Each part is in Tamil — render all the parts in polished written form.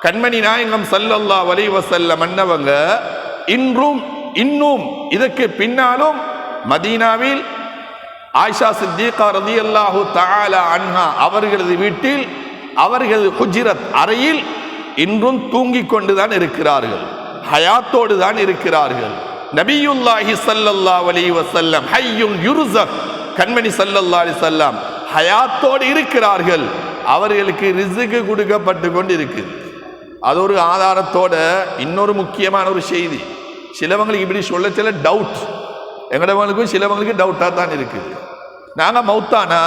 கண்மணி நாயகம் ஸல்லல்லாஹு அலைஹி வஸல்லம் அன்னவங்க இன்னும் இதற்கு பின்னாலும் மதீனாவில் ஆயிஷா சித்திகா ரலியல்லாஹு தஆலா அன்ஹா அவர்களது வீட்டில் அவர்கள் ஹுஜ்ரத் அறையில் இன்றும் தூங்கிக் கொண்டுதான் இருக்கிறார்கள், ஹயாத்தோடு தான் இருக்கிறார்கள். நபியுல்லாஹி ஸல்லல்லாஹு அலைஹி வஸல்லம் ஹய்யுன் யுர்ஸக், கண்மணி ஸல்லல்லாஹு அலைஹி வஸல்லம் ஹயாத்தோடு இருக்கிறார்கள். அவர்களுக்கு ரிஸ்க் கொடுக்கப்பட்டு கொண்டு இருக்குது. அது ஒரு ஆதாரத்தோட இன்னொரு முக்கியமான ஒரு செய்தி. சிலவங்களுக்கு இப்படி சொல்ல டவுட், எங்கடவங்களுக்கும் சிலவங்களுக்கு டவுட்டாக தான் இருக்குது. நாங்கள் மௌத்தானா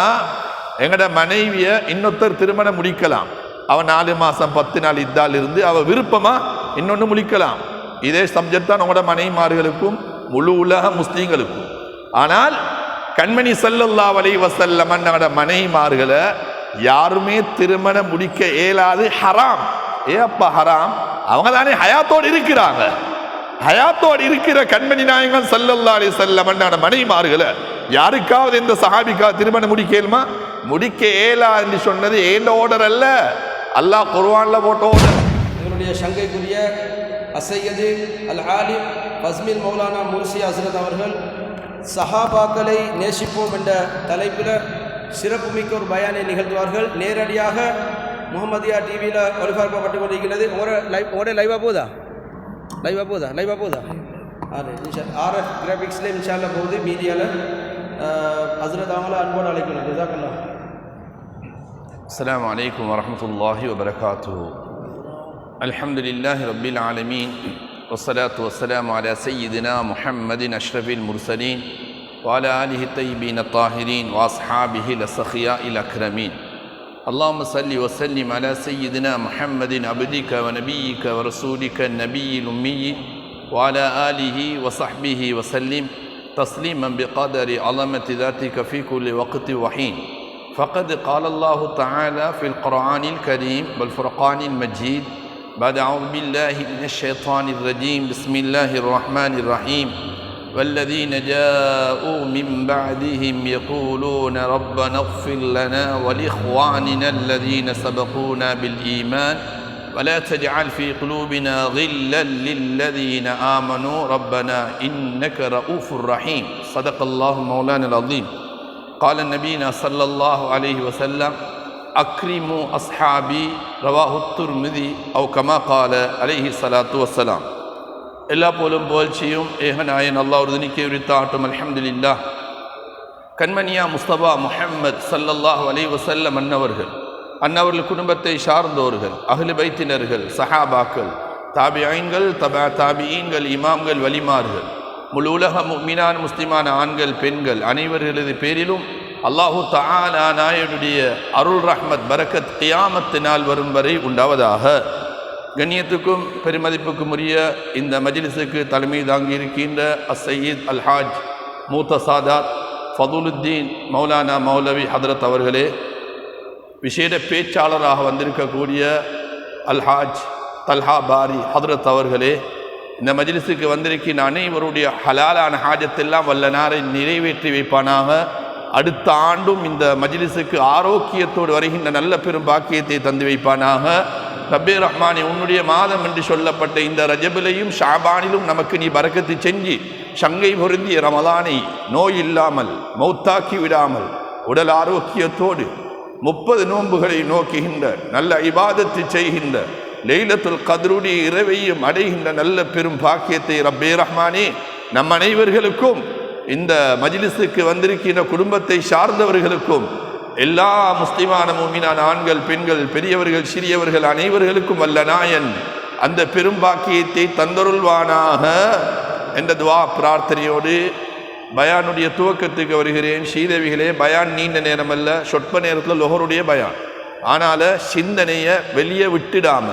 எங்கட மனைவியை இன்னொருத்தர் திருமணம் முடிக்கலாம். அவன் 4 மாதம் 10 நாள் இதால் இருந்து அவள் விருப்பமா இன்னொன்று முடிக்கலாம். இதே சப்ஜெக்ட் தான் உங்களோட மனைவிமார்களுக்கும் முழு உலக முஸ்லீம்களுக்கும். ஆனால் கண்மணி ஸல்லல்லாஹு அலைஹி வஸல்லம் நம்மளோட மனைவிமார்களை யாருமே திருமணம் முடிக்க இயலாது, ஹராம். அப்பா ஹராம்? அவங்க தானே ஹயாத்தோடு இருக்கிறாங்க. ஹயாத்தோடு இருக்கிற கண்மணி நாயகம் ஸல்லல்லாஹு அலைஹி வஸல்லம் நம்மளோட மனைவிமார்களை யாருக்காவது இந்த சஹாபிக்காக திருமணம் முடிக்கலுமா? முடிக்க இயலா என்று சொன்னது ஏண்ட ஓர்டர் அல்ல, அல்லாஹ் குர்ஆன்ல போட்ட ஓர்டர். எங்களுடைய சங்கைக்குரிய அசையது அல் ஆலிம் பஸ்மில் மௌலானா முர்சி ஹஸ்ரத் அவர்கள் சஹாபாக்களை நேசிப்போம் என்ற தலைப்பில் சிறப்புமிக்க ஒரு பயானை நிகழ்த்துவார்கள். நேரடியாக முகமதியா டிவியில் ஒளிபரப்பப்பட்டு கொண்டிருக்கிறது. உங்களோட லைவாக போகுதா? ஆர்எஃப் கிராஃபிக்ஸில் இன்ஷால்லா போகுது. மீடியாவில் ஹஸ்ரத் அவங்கள அன்போடு அழைக்கணும். ஜஸாக்கல்லாஹ். அஸ்ஸலாமு அலைக்கும் வரஹ்மத்துல்லாஹி வபரகாத்துஹு. அல்ஹம்துலில்லாஹி ரப்பில் ஆலமீன் வஸ்ஸலாத்து வஸ்ஸலாமு அலா சய்யிதினா முஹம்மதின் அஷ்ரஃபில் முர்சலீன் வஅலா ஆலிஹி தய்யிபீன தாஹிரீன் வஅஸ்ஹாபிஹில் அஸ்ஸகியாஇல் அக்ரமீன். அல்லாஹும்ம ஸல்லி வஸல்லிம் அலா சய்யிதினா முஹம்மதின் அப்திக வ நபியிக வ ரசூலிக நபியில் உம்மி வஅலா ஆலிஹி வஸஹ்பிஹி வஸல்லிம் தஸ்லீமன் பிகதரி அலமத்தி ذاتك في كل وقت وحين. فقد قال الله تعالى في القرآن الكريم والفرقان المجيد بعد أعوذ بالله من الشيطان الرجيم بسم الله الرحمن الرحيم. والذين جاءوا من بعدهم يقولون ربنا اغفر لنا ولإخواننا الذين سبقونا بالإيمان ولا تجعل في قلوبنا غلا للذين آمنوا ربنا إنك رؤوف رحيم. صدق الله مولانا العظيم. قال النبينا صلى الله عليه وسلم أكرموا أصحابي رواه الترمذي أو كما قال عليه الصلاة والسلام. எல்லா போலும் புகழ்ச்சியும் ஏகநாயன் அல்லாஹ் ஒருவனுக்கே உரித்தாட்டும். அல்ஹம்துலில்லாஹ். கண்மணியா முஸ்தபா முஹம்மத் ஸல்லல்லாஹு அலைஹி வஸல்லம் அன்னவர்கள் குடும்பத்தை சார்ந்தோர்கள், அஹ்லு பைத்தினர்கள், சஹாபாக்கள், தாபிஈன்கள், தபா தாபிஈன்கள், இமாம்கள், வலிமார்கள், முழு உலக முஃமினான் முஸ்லிமான ஆண்கள் பெண்கள் அனைவர்களது பேரிலும் அல்லாஹு தஆலா நாயனுடைய அருள் ரஹ்மத் பரக்கத் கியாமத்து நாள் வரும் வரை உண்டாவதாக. கண்ணியத்துக்கும் பெருமதிப்புக்கும் உரிய இந்த மஜ்லிஸுக்கு தலைமை தாங்கி இருக்கின்ற அஸ்ஸயீத் அல்ஹாஜ் மூத்த சாதாத் ஃபதுலுத்தீன் மௌலானா மௌலவி ஹதரத் அவர்களே, விசேட பேச்சாளராக வந்திருக்கக்கூடிய அல்ஹாஜ் தல்ஹா பாரி ஹதரத் அவர்களே, இந்த மஜ்லிஸுக்கு வந்திருக்கின்ற அனைவருடைய ஹலாலான ஹாஜத்தெல்லாம் வல்ல நாரை நிறைவேற்றி வைப்பானாக. அடுத்த ஆண்டும் இந்த மஜ்லிஸுக்கு ஆரோக்கியத்தோடு வருகின்ற நல்ல பெரும் பாக்கியத்தை தந்து வைப்பானாக. ரப்பே ரஹ்மானே, உன்னுடைய மாதம் என்று சொல்லப்பட்ட இந்த ரஜபிலையும் ஷாபானிலும் நமக்கு நீ பரக்கத்து செஞ்சு சங்கை பொருந்திய ரமலானை நோய் இல்லாமல் மௌத்தாக்கி விடாமல் உடல் ஆரோக்கியத்தோடு 30 நோன்புகளை நோக்குகின்ற நல்ல இபாதத்தை செய்கின்ற லைலத்துல் கத்ருடைய இரவையும் அடைகின்ற நல்ல பெரும் பாக்கியத்தை ரப்பே ரஹ்மானே நம் அனைவர்களுக்கும் இந்த மஜ்லிஸுக்கு வந்திருக்கின்ற குடும்பத்தை சார்ந்தவர்களுக்கும் எல்லா முஸ்லிமான மூமினான ஆண்கள் பெண்கள் பெரியவர்கள் சிறியவர்கள் அனைவர்களுக்கும் வல்ல நாயன் அந்த பெரும் பாக்கியத்தை தந்தருள்வானாக என்ற துவா பிரார்த்தனையோடு பயானுடைய துவக்கத்துக்கு வருகிறேன். ஸ்ரீதேவிகளே, பயான் நீண்ட நேரம் அல்ல, சொற்ப நேரத்தில் லொஹருடைய பயான். ஆனால் சிந்தனையை வெளியே விட்டுடாம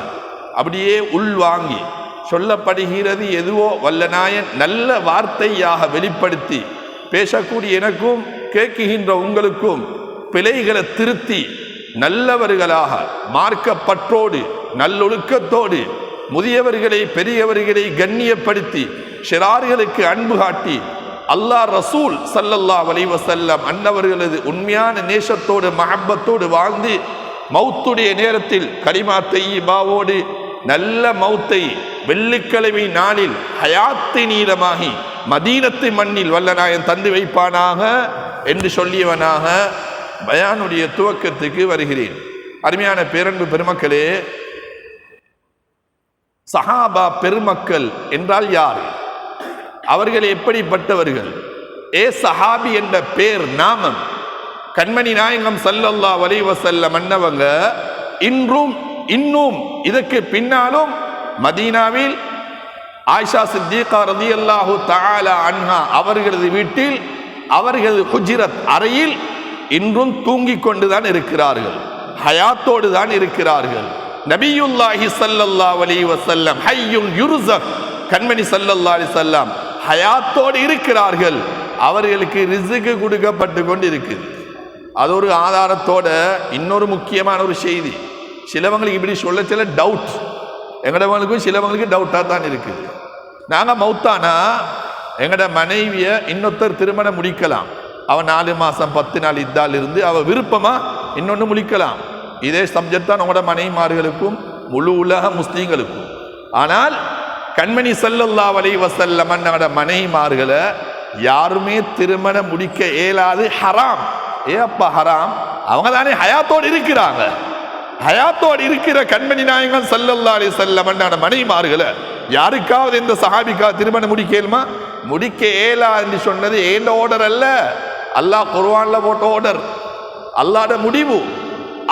அப்படியே உள்வாங்கி சொல்லப்படுகிறது எதுவோ வல்ல நாயன் நல்ல வார்த்தையாக வெளிப்படுத்தி பேசக்கூடிய எனக்கும் கேட்குகின்ற உங்களுக்கும் பிழைகளை திருத்தி நல்லவர்களாக மார்க்கப்பற்றோடு நல்லொழுக்கத்தோடு முதியவர்களை பெரியவர்களை கண்ணியப்படுத்தி ஷிரார்களுக்கு அன்பு காட்டி அல்லாஹ் ரசூல் ஸல்லல்லாஹு அலைஹி வஸல்லம் அன்னவர்களது உண்மையான நேசத்தோடு மஹப்பத்தோடு வாழ்ந்து மௌத்துடைய நேரத்தில் கலிமா தய்யிபாவோடு நல்ல மௌத்தை வெள்ளிக்கிழமை நாளில் ஹயாத்தி நீளமாகி மதீனத்து மண்ணில் வல்லநாயன் தந்து வைப்பானாக என்று சொல்லியவனாக பயானுடைய துவக்கத்துக்கு வருகிறேன். அருமையான பேரன்பு பெருமக்களே, சஹாபா பெருமக்கள் என்றால் யார்? அவர்கள் எப்படிப்பட்டவர்கள்? சஹாபி என்ற பேர் நாமம் கண்மணி நாயகம் ஸல்லல்லாஹு அலைஹி வஸல்லம் அன்னவங்க இன்னும் இதற்கு பின்னாலும் மதீனாவில் ஆயிஷா சித்திகா ரலியல்லாஹு தஆலா அன்ஹா அவர்களது வீட்டில் அவர்களது ஹுஜ்ரத் அறையில் இன்றும் தூங்கிக் கொண்டுதான் இருக்கிறார்கள், ஹயாத்தோடு தான் இருக்கிறார்கள். நபியுல்லாஹி ஸல்லல்லாஹு அலைஹி வஸல்லம் ஹய்யுன் யுர்ஸக், கண்மணி ஸல்லல்லாஹு அலைஹி வஸல்லம் ஹயாத்தோடு இருக்கிறார்கள். அவர்களுக்கு ரிஸ்க் கொடுக்கப்பட்டு கொண்டு இருக்குது. அது ஒரு ஆதாரத்தோட இன்னொரு முக்கியமான ஒரு செய்தி. சிலவங்களுக்கு இப்படி சொல்ல டவுட், எங்கடவங்களுக்கும் சிலவங்களுக்கு டவுட்டாக தான் இருக்குது. நாங்கள் மௌத்தானா எங்கட மனைவியை இன்னொருத்தர் திருமணம் முடிக்கலாம். அவன் 4 மாதம் 10 நாள் இதால் இருந்து அவள் விருப்பமா இன்னொன்று முடிக்கலாம். இதே சப்ஜெக்ட் தான் உங்களோட மனைவிமார்களுக்கும் முழு உலக முஸ்லீம்களுக்கும். ஆனால் கண்மணி ஸல்லல்லாஹு அலைஹி வஸல்லம் அன்னோட மனைவிமார்களை யாருமே திருமணம் முடிக்க இயலாது, ஹராம். அப்பா ஹராம்? அவங்க தானே ஹயாத்தோடு இருக்கிறாங்க. ஹயாத்தோடு இருக்கிற கண்மணி நாயகம் ஸல்லல்லாஹு அலைஹி வஸல்லம் அன்னோட மனைவிமார்களை யாருக்காவது எந்த சஹாபிக்கா திருமணம் முடிக்க இயலுமா? முடிக்க இயலா என்று சொன்னது ஏண்ட ஆர்டர் அல்ல, அல்லாஹ் குர்ஆன்ல போட்ட ஆர்டர், அல்லாஹ்ட முடிவு.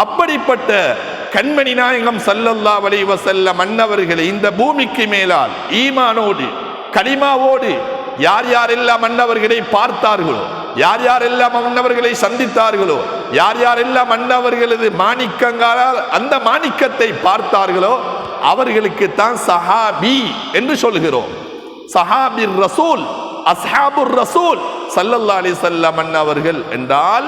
அப்படிப்பட்ட கண்மணி நாயகம் ஸல்லல்லாஹு அலைஹி வஸல்லம் அன்னவர்களை இந்த பூமிக்கு மேலால் ஈமானோடு கலிமாவோடு யார் யாரெல்லாம் அன்னவர்களை பார்த்தார்களோ, யார் யாரெல்லாம் அன்னவர்களை சந்தித்தார்களோ, யார் யாரெல்லாம் அன்னவர்களது மாணிக்கங்களால் அந்த மாணிக்கத்தை பார்த்தார்களோ அவர்களுக்கு தான் சஹாபி என்று சொல்கிறோம். சஹாபிர் ரசூல், அஸ்ஹாபுர் ரசூல் ஸல்லல்லாஹு அலைஹி வஸல்லம் அன்னவர்கள் என்றால்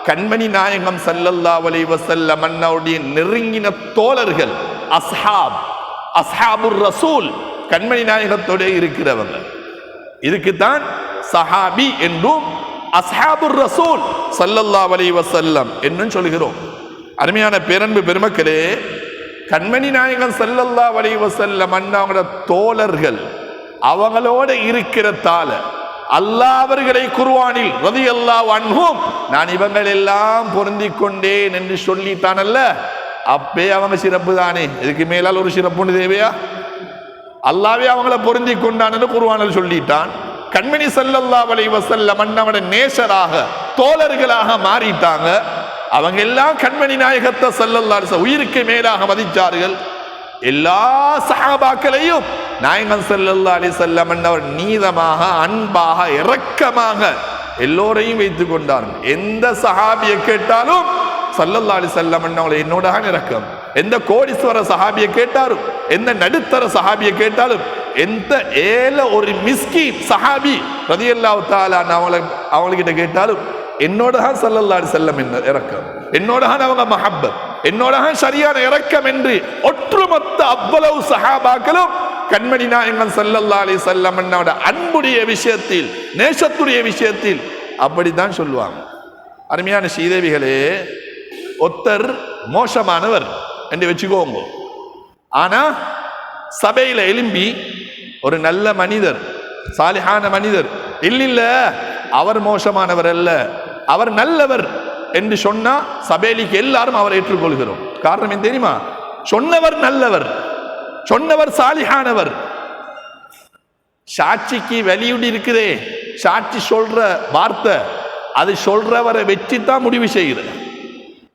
கண்மணி நாயகம் ஸல்லல்லாஹு அலைஹி வஸல்லம் அன்னவுடைய நெருங்கின தோழர்கள். அஸ்ஹாபுர் ரசூல் கண்மணி நாயகத்தோட இருக்கிறவங்க. இதுக்குத்தான் சஹாபி என்றும் அஸ்ஹாபுர் ரசூல் ஸல்லல்லாஹு அலைஹி வஸல்லம் என்றும் சொல்கிறோம். அருமையான பேரன்பு பெருமக்களே, கண்மணி நாயகம் ஸல்லல்லாஹு அலைஹி வஸல்லம் அன்னவங்களோட தோழர்கள் அவங்களோட இருக்கிறதால அல்லாஹ் அவர்களை குர்ஆனில் ரலியல்லாஹு அன்ஹும் நான் இவங்கள் எல்லாம் பொருந்திக் கொண்டேன் என்று சொல்லிட்டானல்ல, அப்பே அவங்க சிறப்பு தானே. இதுக்கு மேலால் ஒரு சிறப்புன்னு தேவையா? அல்லாஹ்வே அவங்கள பொருந்தி கொண்டான்னு குர்ஆனில் சொல்லிட்டான். கண்மணி ஸல்லல்லாஹு அலைஹி வஸல்லம் அன்னவட நேசராக தோழர்களாக மாறிட்டாங்க. அவங்க எல்லாம் கண்மணி நாயகத்தை ஸல்லல்லாஹு அலைஹி வஸல்லம் உயிருக்கு மேலாக மதித்தார்கள். எல்லா சஹாபாக்களையும் நாயகம் ஸல்லல்லாஹு அலைஹி வஸல்லம் அன்னவர் நீதமாக அன்பாக இரக்கமாக எல்லோரையும் வைத்துக் கொண்டார்கள். எந்த சஹாபியை கேட்டாலும் ஸல்லல்லாஹு அலைஹி வஸல்லம் அன்னவங்களை என்னோட இரக்கம். எந்த கோடீஸ்வர சஹாபியை கேட்டாலும், எந்த நடுத்தர சஹாபியை கேட்டாலும், எந்த ஏல ஒரு மிஸ்கீன் சஹாபி ரலியல்லாஹு தஆலா அவங்ககிட்ட கேட்டாலும் என்னோட ஸல்லல்லாஹு அலைஹி வஸல்லம் இரக்கம், என்னோட அவங்க மஹப்பத், என்னோட சரியான இரக்கம் என்று ஒற்றுமொத்த அவ்வளவு சஹாபாக்களும் கண்மணி நாயகம் ஸல்லல்லாஹு அலைஹி வஸல்லம் அன்னோட அன்புடைய விஷயத்தில் நேசத்துடைய விஷயத்தில் அப்படித்தான் சொல்லுவாங்க. அருமையான ஸ்ரீதேவிகளே, ஒருத்தர் மோசமானவர் என்று வச்சுக்கோங்க. ஆனா சபையில எழும்பி ஒரு நல்ல மனிதர், சாலிஹான மனிதர், இல்ல அவர் மோசமானவர் அல்ல, அவர் நல்லவர் என்று சொன்னா சபையிலுக்கு எல்லாரும் அவரை ஏற்றுக்கொள்கிறோம். காரணம் என்ன தெரியுமா? சொன்னவர் நல்லவர், சொன்னவர் சாலிஹானவர். சாட்சிக்கு வெளியுடி இருக்குதே, சாட்சி சொல்ற வார்த்தை அது சொல்றவரை வெற்றி தான் முடிவு செய்கிறது.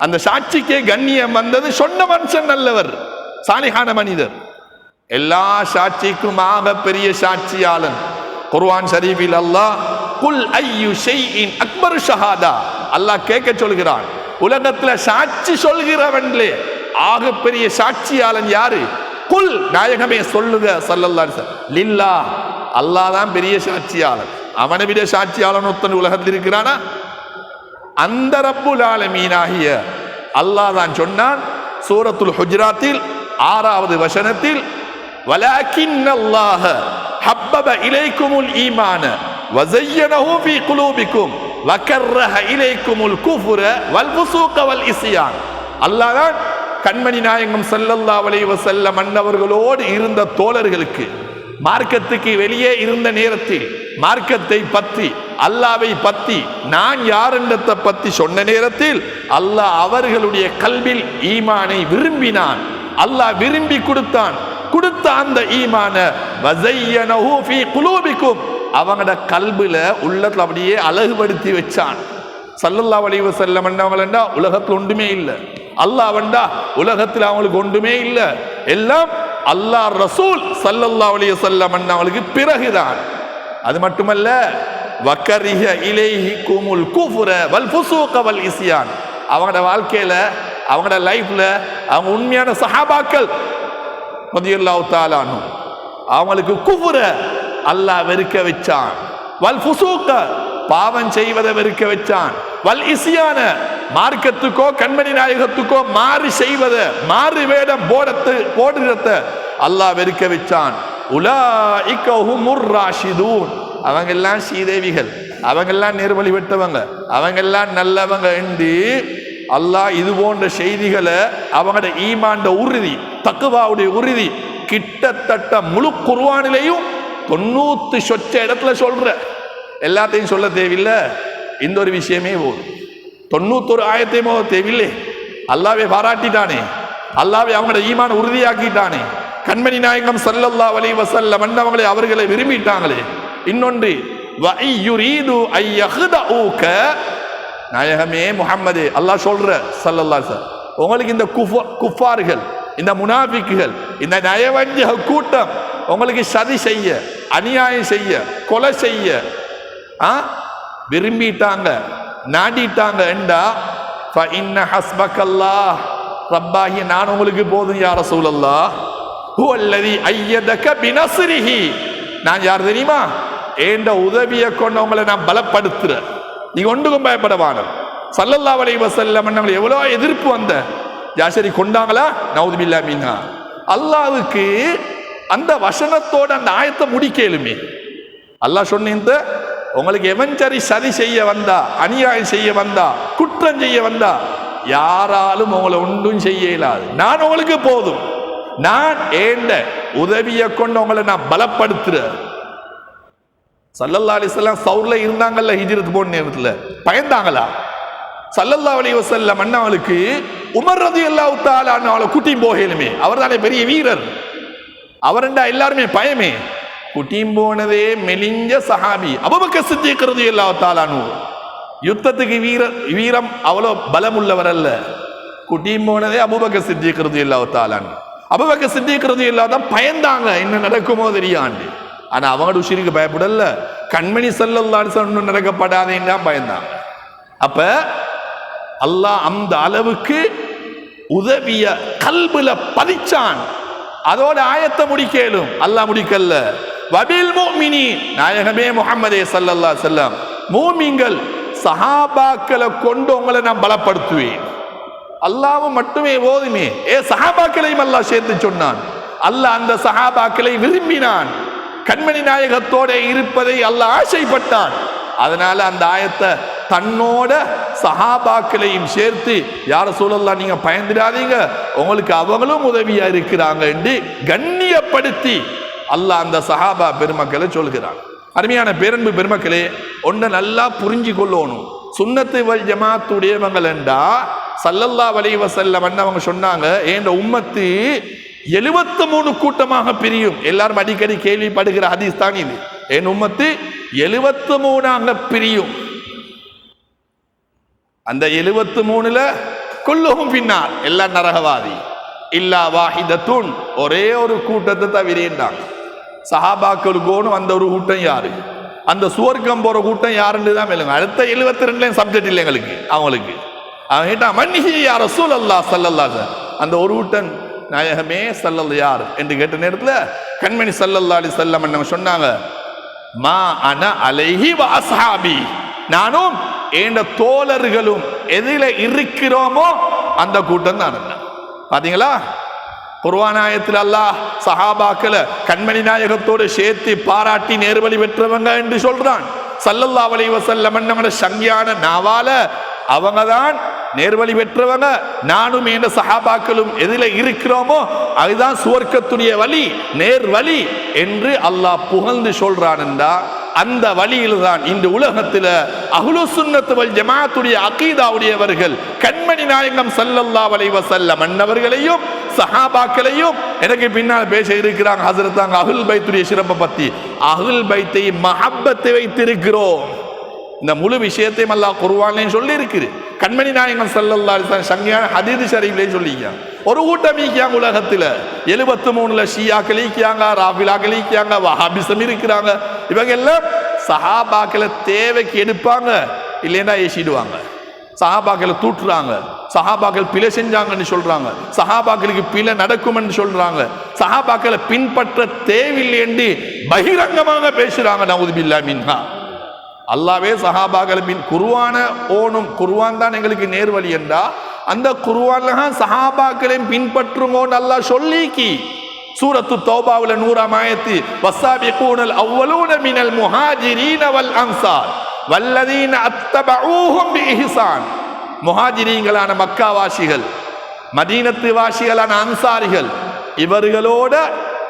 அந்த சாட்சிக்கே கண்ணியம் வந்தது சொன்ன மனுஷன் நல்லவர், சாலிஹான மனிதர். எல்லா சாட்சிக்கும் ஆக பெரிய சாட்சியாளன் குர்ஆன் ஷரீஃபில் அல்லாஹ் குல் ஐயு ஷைஇன் அக்பர் ஷஹாதா, அல்லாஹ் கேட்க சொல்கிறான், உலகத்துல சாட்சி சொல்கிறவன்லே ஆக பெரிய சாட்சியாளன் யாரு? குல், நாயகமே சொல்லுங்க ஸல்லல்லாஹு அலைஹி வஸல்லம், லில்லாஹ், அல்லாஹ் தான் பெரிய சாட்சியாளன். அவனை விட சாட்சியாளன் ஒருத்தன் உலகத்தில் இருக்கிறானா? அந்த ரப்புல் ஆலமீனாகிய அல்லாஹ் தான் சொன்னான் சூரத்துல் ஹுஜராத்தில் 6வது வசனத்தில், வலாக்கின்னல்லாஹ ஹப்பப இலைக்குமுல் ஈமான வஸய்யனஹு ஃபீ குலூபிக்கும் வகர்ரஹ இலைக்குமுல் குஃப்ர வல் ஃபுசூக வல் இஸ்யான். அல்லாஹ் தான் கண்மணி நாயகம் ஸல்லல்லாஹு அலைஹி வஸல்லம் அன்னவர்களோடு இருந்த தோழர்களுக்கு மார்க்கத்துக்கு வெளியே இருந்த நேரத்தில் மார்க்கத்தை பற்றி அல்லாவை பற்றி நான் யார் என்றதை பற்றி சொன்ன நேரத்தில் அல்லாஹ் அவர்களுடைய கல்வில் ஈமானை விரும்பினான். அல்லாஹ் விரும்பி கொடுத்தான். கொடுத்த அந்த ஈமான வஸய்யனஹு ஃபீ குலூபிக்கும் அவங்களோட கல்வில உள்ளத்துல அப்படியே அழகுபடுத்தி வச்சான். ஸல்லல்லாஹு அலைஹி வஸல்லம் அன்னவங்களா உலகத்துல ஒன்றுமே இல்லை. அல்லாஹ் வந்தா உலகத்தில் அவங்களுக்கு ஒன்றுமே இல்லை. எல்லாம் அல்லாஹ் ரசூல் ஸல்லல்லாஹு அலைஹி வஸல்லம் அன்னவங்களுக்கு பிறகுதான். அது மட்டுமல்ல வக்கரிஹ இலைஹிகுமுல் குஃப்ர வல் ஃபுசூக வல் இஸ்யான் அவங்களோட வாழ்க்கையில அவங்களோட லைஃப்ல அவங்க உண்மையான சஹாபாக்கள் ரலியல்லாஹு தஆலா அன்ஹு அவங்களுக்கு குஃப்ர அல்லாஹ் வெறுக்க வச்சான். வல் ஃபுசூக பாவம் செய்வதை வெறுக்க வச்சான். வல் இஸ்யான மார்க்கத்துக்கோ கண்மணி நாயகத்துக்கோ மாறு செய்வத மாறு வேடம் போடுறத அல்லாஹ் வெறுக்க வச்சான். உலாஇக ஹுமுர் ராஷிதூன் அவங்க எல்லாம் ஸ்ரீதேவிகள், அவங்க எல்லாம் நேர்வழி விட்டவங்க, அவங்க எல்லாம் நல்லவங்க என்று அல்லாஹ் இது போன்ற செய்திகளை அவங்களோட ஈமான்ட உறுதி தக்வாவுடைய உறுதி கிட்டத்தட்ட முழு குர்ஆனிலேயும் 90 சொச்ச இடத்துல சொல்ற. எல்லாத்தையும் சொல்ல தேவையில்லை. இந்த ஒரு விஷயமே போதும். 91 ஆயத்தையுமோ தேவையில்லை. அல்லாஹ்வை பாராட்டிட்டானே, அல்லாஹ்வை அவங்களோட ஈமான உறுதியாக்கிட்டானே, கண்மணி நாயகம் ஸல்லல்லாஹு அலைஹி வஸல்லம் அன்னவங்களை அவர்களை விரும்பிட்டாங்களே. இன்னொன்று வஇயுரீது ஐயஹ்தஊக நாயகமே முஹம்மதே அல்லாஹ் சொல்ற ஸல்லல்லாஹு அலைஹி வஸல்லம் உங்களுக்கு இந்த குஃபார்கள் இந்த முனாஃபிக்குகள் இந்த நயவஞ்சக கூட்டம் உங்களுக்கு சதி செய்ய அநியாயம் செய்ய கொலை செய்ய விரும்பிட்டாங்க நாடிட்டாங்க என்றா ஃபஇன்ன ஹஸ்பக்கல்லாஹ் ரப்பாஹி நான் உங்களுக்கு போதும் யா ரசூலல்லாஹ் ஹுவல்லதி அய்யதக பினஸ்ரிஹி நான் யார் தெரியுமா ஏண்ட உதவியை கொண்டு உங்களை நான் பலப்படுத்துறேன். நீங்க ஒன்றுக்கும் பயப்படவான. ஸல்லல்லாஹு அலைஹி வஸல்லம் அன்னவங்க எவ்வளோ எதிர்ப்பு வந்த யாசரி கொண்டாங்களா நவுது பில்லா மின்ஹா. அல்லாஹ்வுக்கு அந்த வசனத்தோட அந்த ஆயத்தை முடிக்கலுமே. அல்லாஹ் சொன்ன உங்களுக்கு எவன் சரி சதி செய்ய வந்தா அநியாயம் செய்ய வந்தா குற்றம் செய்ய வந்தா யாராலும் உங்களை ஒன்றும் செய்ய இயலாது. நான் உங்களுக்கு போதும். நான் ஏண்ட உதவியை கொண்டு உங்களை நான் பலப்படுத்துறேன். ஸல்லல்லாஹு அலைஹி வஸல்லம் சௌர்ல இருந்தாங்கல்ல ஹிஜ்ரத் போன நேரத்தில் பயந்தாங்களா? ஸல்லல்லாஹு அலைஹி வஸல்லம் அண்ணாவுக்கு உமர் ரலியல்லாஹு தஆலா அவளை கூட்டியும் போகலுமே. அவர் தானே பெரிய வீரர். அவர்ண்டா எல்லாருமே பயமே. கூட்டியும் போனதே மெலிஞ்ச சஹாபி அபூபக்கர் சித்திக் ரலியல்லாஹு தஆலா அன்ஹு. யுத்தத்துக்கு வீரம் அவ்வளோ பலம் உள்ளவர் அல்ல. கூட்டியும் போனதே அபூபக்கர் சித்திக் ரலியல்லாஹு தஆலா அன்ஹு. அபூபக்கர் சித்திக் ரலியல்லாஹு தான் பயந்தாங்க என்ன நடக்குமோ தெரியாண்டு. ஆனா அவங்க உஷிருக்கு பயப்படல. கண்மணி ஸல்லல்லாஹு அலைஹி வஸல்லம் நடக்கப்படாதேன்னு தான் பயந்தாங்க. அப்ப அல்லாஹ் அந்த அளவுக்கு உதவிய கல்புல பதிச்சான். அதோட ஆயத்தை முடிக்கலும் அல்லாஹ் முடிக்கல. வபில் முஃமினீன் நாயகமே முஹம்மதே ஸல்லல்லாஹு அலைஹி வஸல்லம் மூமின்கள் சஹாபாக்களை கொண்டு உங்களை நான் பலப்படுத்துவேன். அல்லாஹ்வும் மட்டுமே போதுமே. சஹாபாக்களையும் அல்லாஹ் சேர்த்து சொன்னான். அல்லாஹ் அந்த சஹாபாக்களை விரும்பினான். கண்மணி நாயகத்தோட இருப்பதை அல்லாஹ் ஆசைப்பட்டான். அதனால அந்த ஆயத்தை தன்னோட சஹாபாக்களையும் சேர்த்து யார சூழல்லாம் நீங்க பயந்துடாதீங்க உங்களுக்கு அவங்களும் உதவியா இருக்கிறாங்க என்று கண்ணியப்படுத்தி அல்லாஹ் அந்த சஹாபா பெருமக்களை சொல்கிறான். அருமையான பேரன்பு பெருமக்களே ஒன்றை நல்லா புரிஞ்சு கொள்ளணும். சுன்னத்து வல் ஜமாத்துடையவங்கள் என்றா ஸல்லல்லாஹு அலைஹி வஸல்லம் அவங்க சொன்னாங்க ஏண்ட உம்மத்து 73 கூட்டமாக பிரியும். எல்லாரும் அடிக்கடி கேள்விப்படுகிற ஹதீஸ் தான் இது. என் உம்மத்து 73 பிரியும். அந்த 73ல குல்லுஹும் பின்னார் எல்லாம் நரகவாதி இல்லா வாஹிதத்துன் ஒரே ஒரு கூட்டத்தை தவிரேண்டாங்க. சஹாபாக்களுக்கு அந்த ஒரு கூட்டம் யாரு? அந்த சுவர்க்கம் போற கூட்டம் யாருன்னு தான் மேலுங்க. அடுத்த 72 சப்ஜெக்ட் இல்லை எங்களுக்கு. அவங்களுக்கு அவன் கேட்டா மன்னிஹி யா ரசூலல்லாஹ் ஸல்லல்லாஹு அலைஹி வஸல்லம் அந்த ஒரு கூட்டம் நாயகமே ஸல்லல்லாஹு யார் என்று கேட்ட நேரத்தில் கண்மணி ஸல்லல்லாஹு அலைஹி வஸல்லம் நம்ம சொன்னாங்க மா அன அலைஹி வ அஸ்ஹாபி நானும் என் தோழர்களும் எதில இருக்கிறோமோ அந்த கூட்டம் தான். பாத்தீங்களா குர்ஆன் ஆயத்தில் அல்லாஹ் சஹாபாக்களை கண்மணி நாயகத்தோடு சேர்த்து பாராட்டி நேர்வழி பெற்றவங்க என்று சொல்றான். ஸல்லல்லாஹு அலைஹி வஸல்லம் நம்முடைய சங்கியான நாவால அவங்க தான் நேர்வழி பெற்றவங்க நானும் என்ற சஹாபாக்களும் எதில் இருக்கிறோமோ அதுதான் சுவர்க்கத்துடைய வழி, நேர் வழி என்று அல்லாஹ் புகழ்ந்து சொல்றான்டா. அந்த வழியில் தான் இந்த உலகத்தில் அஹ்லு சுன்னத் வல் ஜமாஅத்துடைய அகீதாவுடையவர்கள் கண்மணி நாயகம் ஸல்லல்லாஹு அலைஹி வஸல்லம் அன்னவர்களையும் சஹாபாக்களையும் எனக்கு பின்னால் பேச இருக்கிறாங்க ஹஸரத் அஹ்லுல் பைத்துடைய சிறப்பை பத்தி. அஹ்லுல் பைத்தை மஹப்பத்தை வைத்திருக்கிறோம். இந்த முழு விஷயத்தையும் அல்லாஹ் குர்ஆன்லயும் சொல்லி இருக்குது. கண்மணி நாயகம் ஸல்லல்லாஹு அலைஹி வஸல்லம் சங்கியான ஹதீஸ் ஷரீஃப்லயும் சொல்லிக்கிறாங்க. ஒரு கூட்டம் ஈக்கியாங்க உலகத்தில் 73ல ஷியாக்கள் ஈக்கியாங்க, ராஃபிலாக்கள் ஈக்கியாங்க, வஹாபிசம் இருக்கிறாங்க. இவங்க எல்லாம் சஹாபாக்களை தேவைக்கு எடுப்பாங்க, இல்லைன்னா ஏசிடுவாங்க. சஹாபாக்களை தூட்டுறாங்க, சஹாபாக்கள் பிழை செஞ்சாங்கன்னு சொல்றாங்க, சஹாபாக்களுக்கு பிழை நடக்கும்னு சொல்றாங்க, சஹாபாக்களை பின்பற்ற தேவையில்லை என்று பகிரங்கமாக பேசுறாங்க. நவுதுபில்லாஹ் மின்ஹா. அல்லாவே சஹாபாக்களை குர்ஆன ஓனும் குர்ஆன் தான் எங்களுக்கு நேர்வழி என்றா அந்த குர்ஆன்ல சஹாபாக்களையும் பின்பற்றுங்கோன்னு அல்லாஹ் சொல்லிக்கி சூரத்து தௌபாவுல 100ஆம் ஆயத்து வஸ்ஸாபிகூனல் அவ்வலூன மினல் முஹாஜிரீன வல் அன்சார் வல்லதீன அத்தபஊஹும் பிஇஹ்சான். முஹாஜிரீன்களான மக்காவாசிகள், மதீனத்து வாசிகளான அன்சாரிகள், இவர்களோட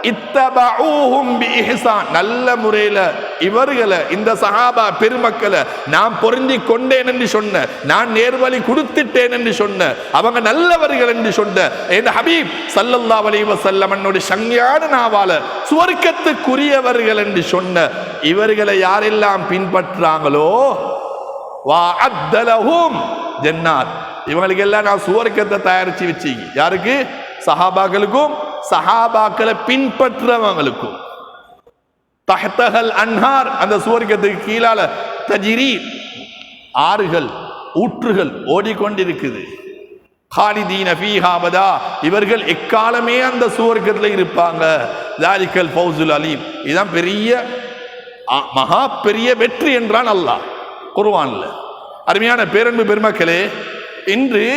இத்தபஊஹும் பிஇஹ்சான் நல்ல முறையில் இவர்களை இந்த சஹாபா பெருமக்களை நான் பொருந்தி கொண்டேன் என்று சொன்ன, நான் நேர்வழி கொடுத்துட்டேன் என்று சொன்ன, அவங்க நல்லவர்கள் என்று சொன்ன என் ஹபீப் ஸல்லல்லாஹு அலைஹி வஸல்லம் என்னுடைய சங்கையான நாவால சுவர்க்கத்துக்குரியவர்கள் என்று சொன்ன இவர்களை யாரெல்லாம் பின்பற்றாங்களோ வஅத்த லஹும் ஜன்னாத், இவங்களுக்கு எல்லாம் நான் சுவர்க்கத்தை தயாரிச்சு வச்சீங்க. யாருக்கு? சஹாபாக்களுக்கும் சஹாபாக்களை பின்பற்றவங்களுக்கும். தஹ்தஹல் அன்ஹார், அந்த சுவர்க்கத்துக்கு கீழால தஜ்ரீ ஆறுகள் ஊற்றுகள் ஓடிக்கொண்டிருக்குது. காலிதீன ஃபீஹா அபதா, இவர்கள் எக்காலமே அந்த சுவர்க்கத்தில் இருப்பாங்க. ஸாலிகல் ஃபௌசுல் அலீம், இதுதான் பெரிய மகா பெரிய வெற்றி என்றான் அல்லாஹ் குர்ஆன்ல. அருமையான பேரன்பு பெருமக்களே, இன்று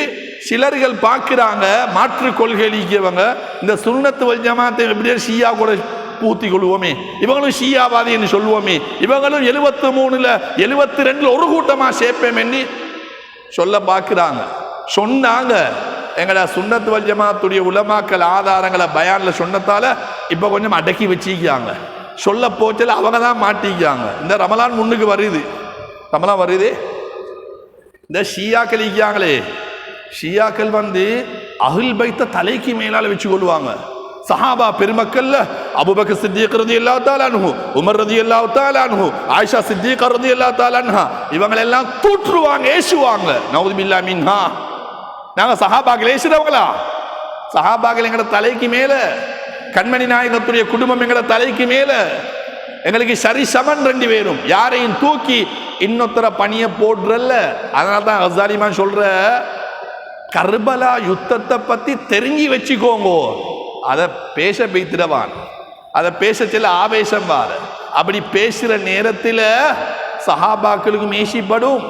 சிலர்கள் பார்க்கிறாங்க மாற்று கொள்கையவங்க இந்த சுன்னத் வல் ஜமாஅத்தை எப்படியே ஷியா கூட பூத்தி கொள்வோமே, இவங்களும் ஷியாவாதி என்று சொல்லுவோமே, இவங்களும் 73ல 72ல ஒரு கூட்டமா சேர்ப்பேன் என்று சொல்ல பார்க்கிறாங்க. சொன்னாங்க எங்கடா சுன்னத் வல் ஜமாஅத்துடைய உலமாக்கள் ஆதாரங்களை பயான்ல சொன்னதால இப்ப கொஞ்சம் அடக்கி வச்சிக்காங்க. சொல்ல போச்சல அவங்க தான் மாட்டிக்காங்க. இந்த ரமலான் முன்னுக்கு வருது, ரமலான் வருது, இந்த ஷியாக்கள் இருக்காங்களே, ஷியாக்கள் அஹ்ல் பைத்தை தலைக்கு மேலால வச்சு கொள்வாங்க. சஹாபா பெருமக்கள்ல அபூபக்கர் சித்திக் ரலியல்லாஹு தஆலா அன்ஹு, உமர் ரலியல்லாஹு தஆலா அன்ஹு, ஆயிஷா சித்திகா ரலியல்லாஹு தஆலா அன்ஹா, இவங்க எல்லாம் தூற்றுவாங்க, ஏசுவாங்க. நவுதுபில்லாஹ் மின்ஹா. நாங்க சஹாபாக்கள் ஏசுறவங்களா? சஹாபாக்கள் எங்கட தலைக்கு மேல, கண்மணி நாயகத்துடைய குடும்பம் எங்கட தலைக்கு மேல, எங்களுக்கு சரி சமன் 2 பேரும். யாரையும் தூக்கி இன்னொருத்தர பணிய போடுறல்ல. அதனால தான் ஹஸாலிமான் சொல்ற கர்பலா யுத்தத்தை பத்தி தெரிஞ்சு வச்சுக்கோங்க, அதை பேச வைத்திடவான், அதை பேச சில ஆவேசம் வார. அப்படி பேசுற நேரத்தில் சஹாபாக்களுக்கு மேசிப்படும்.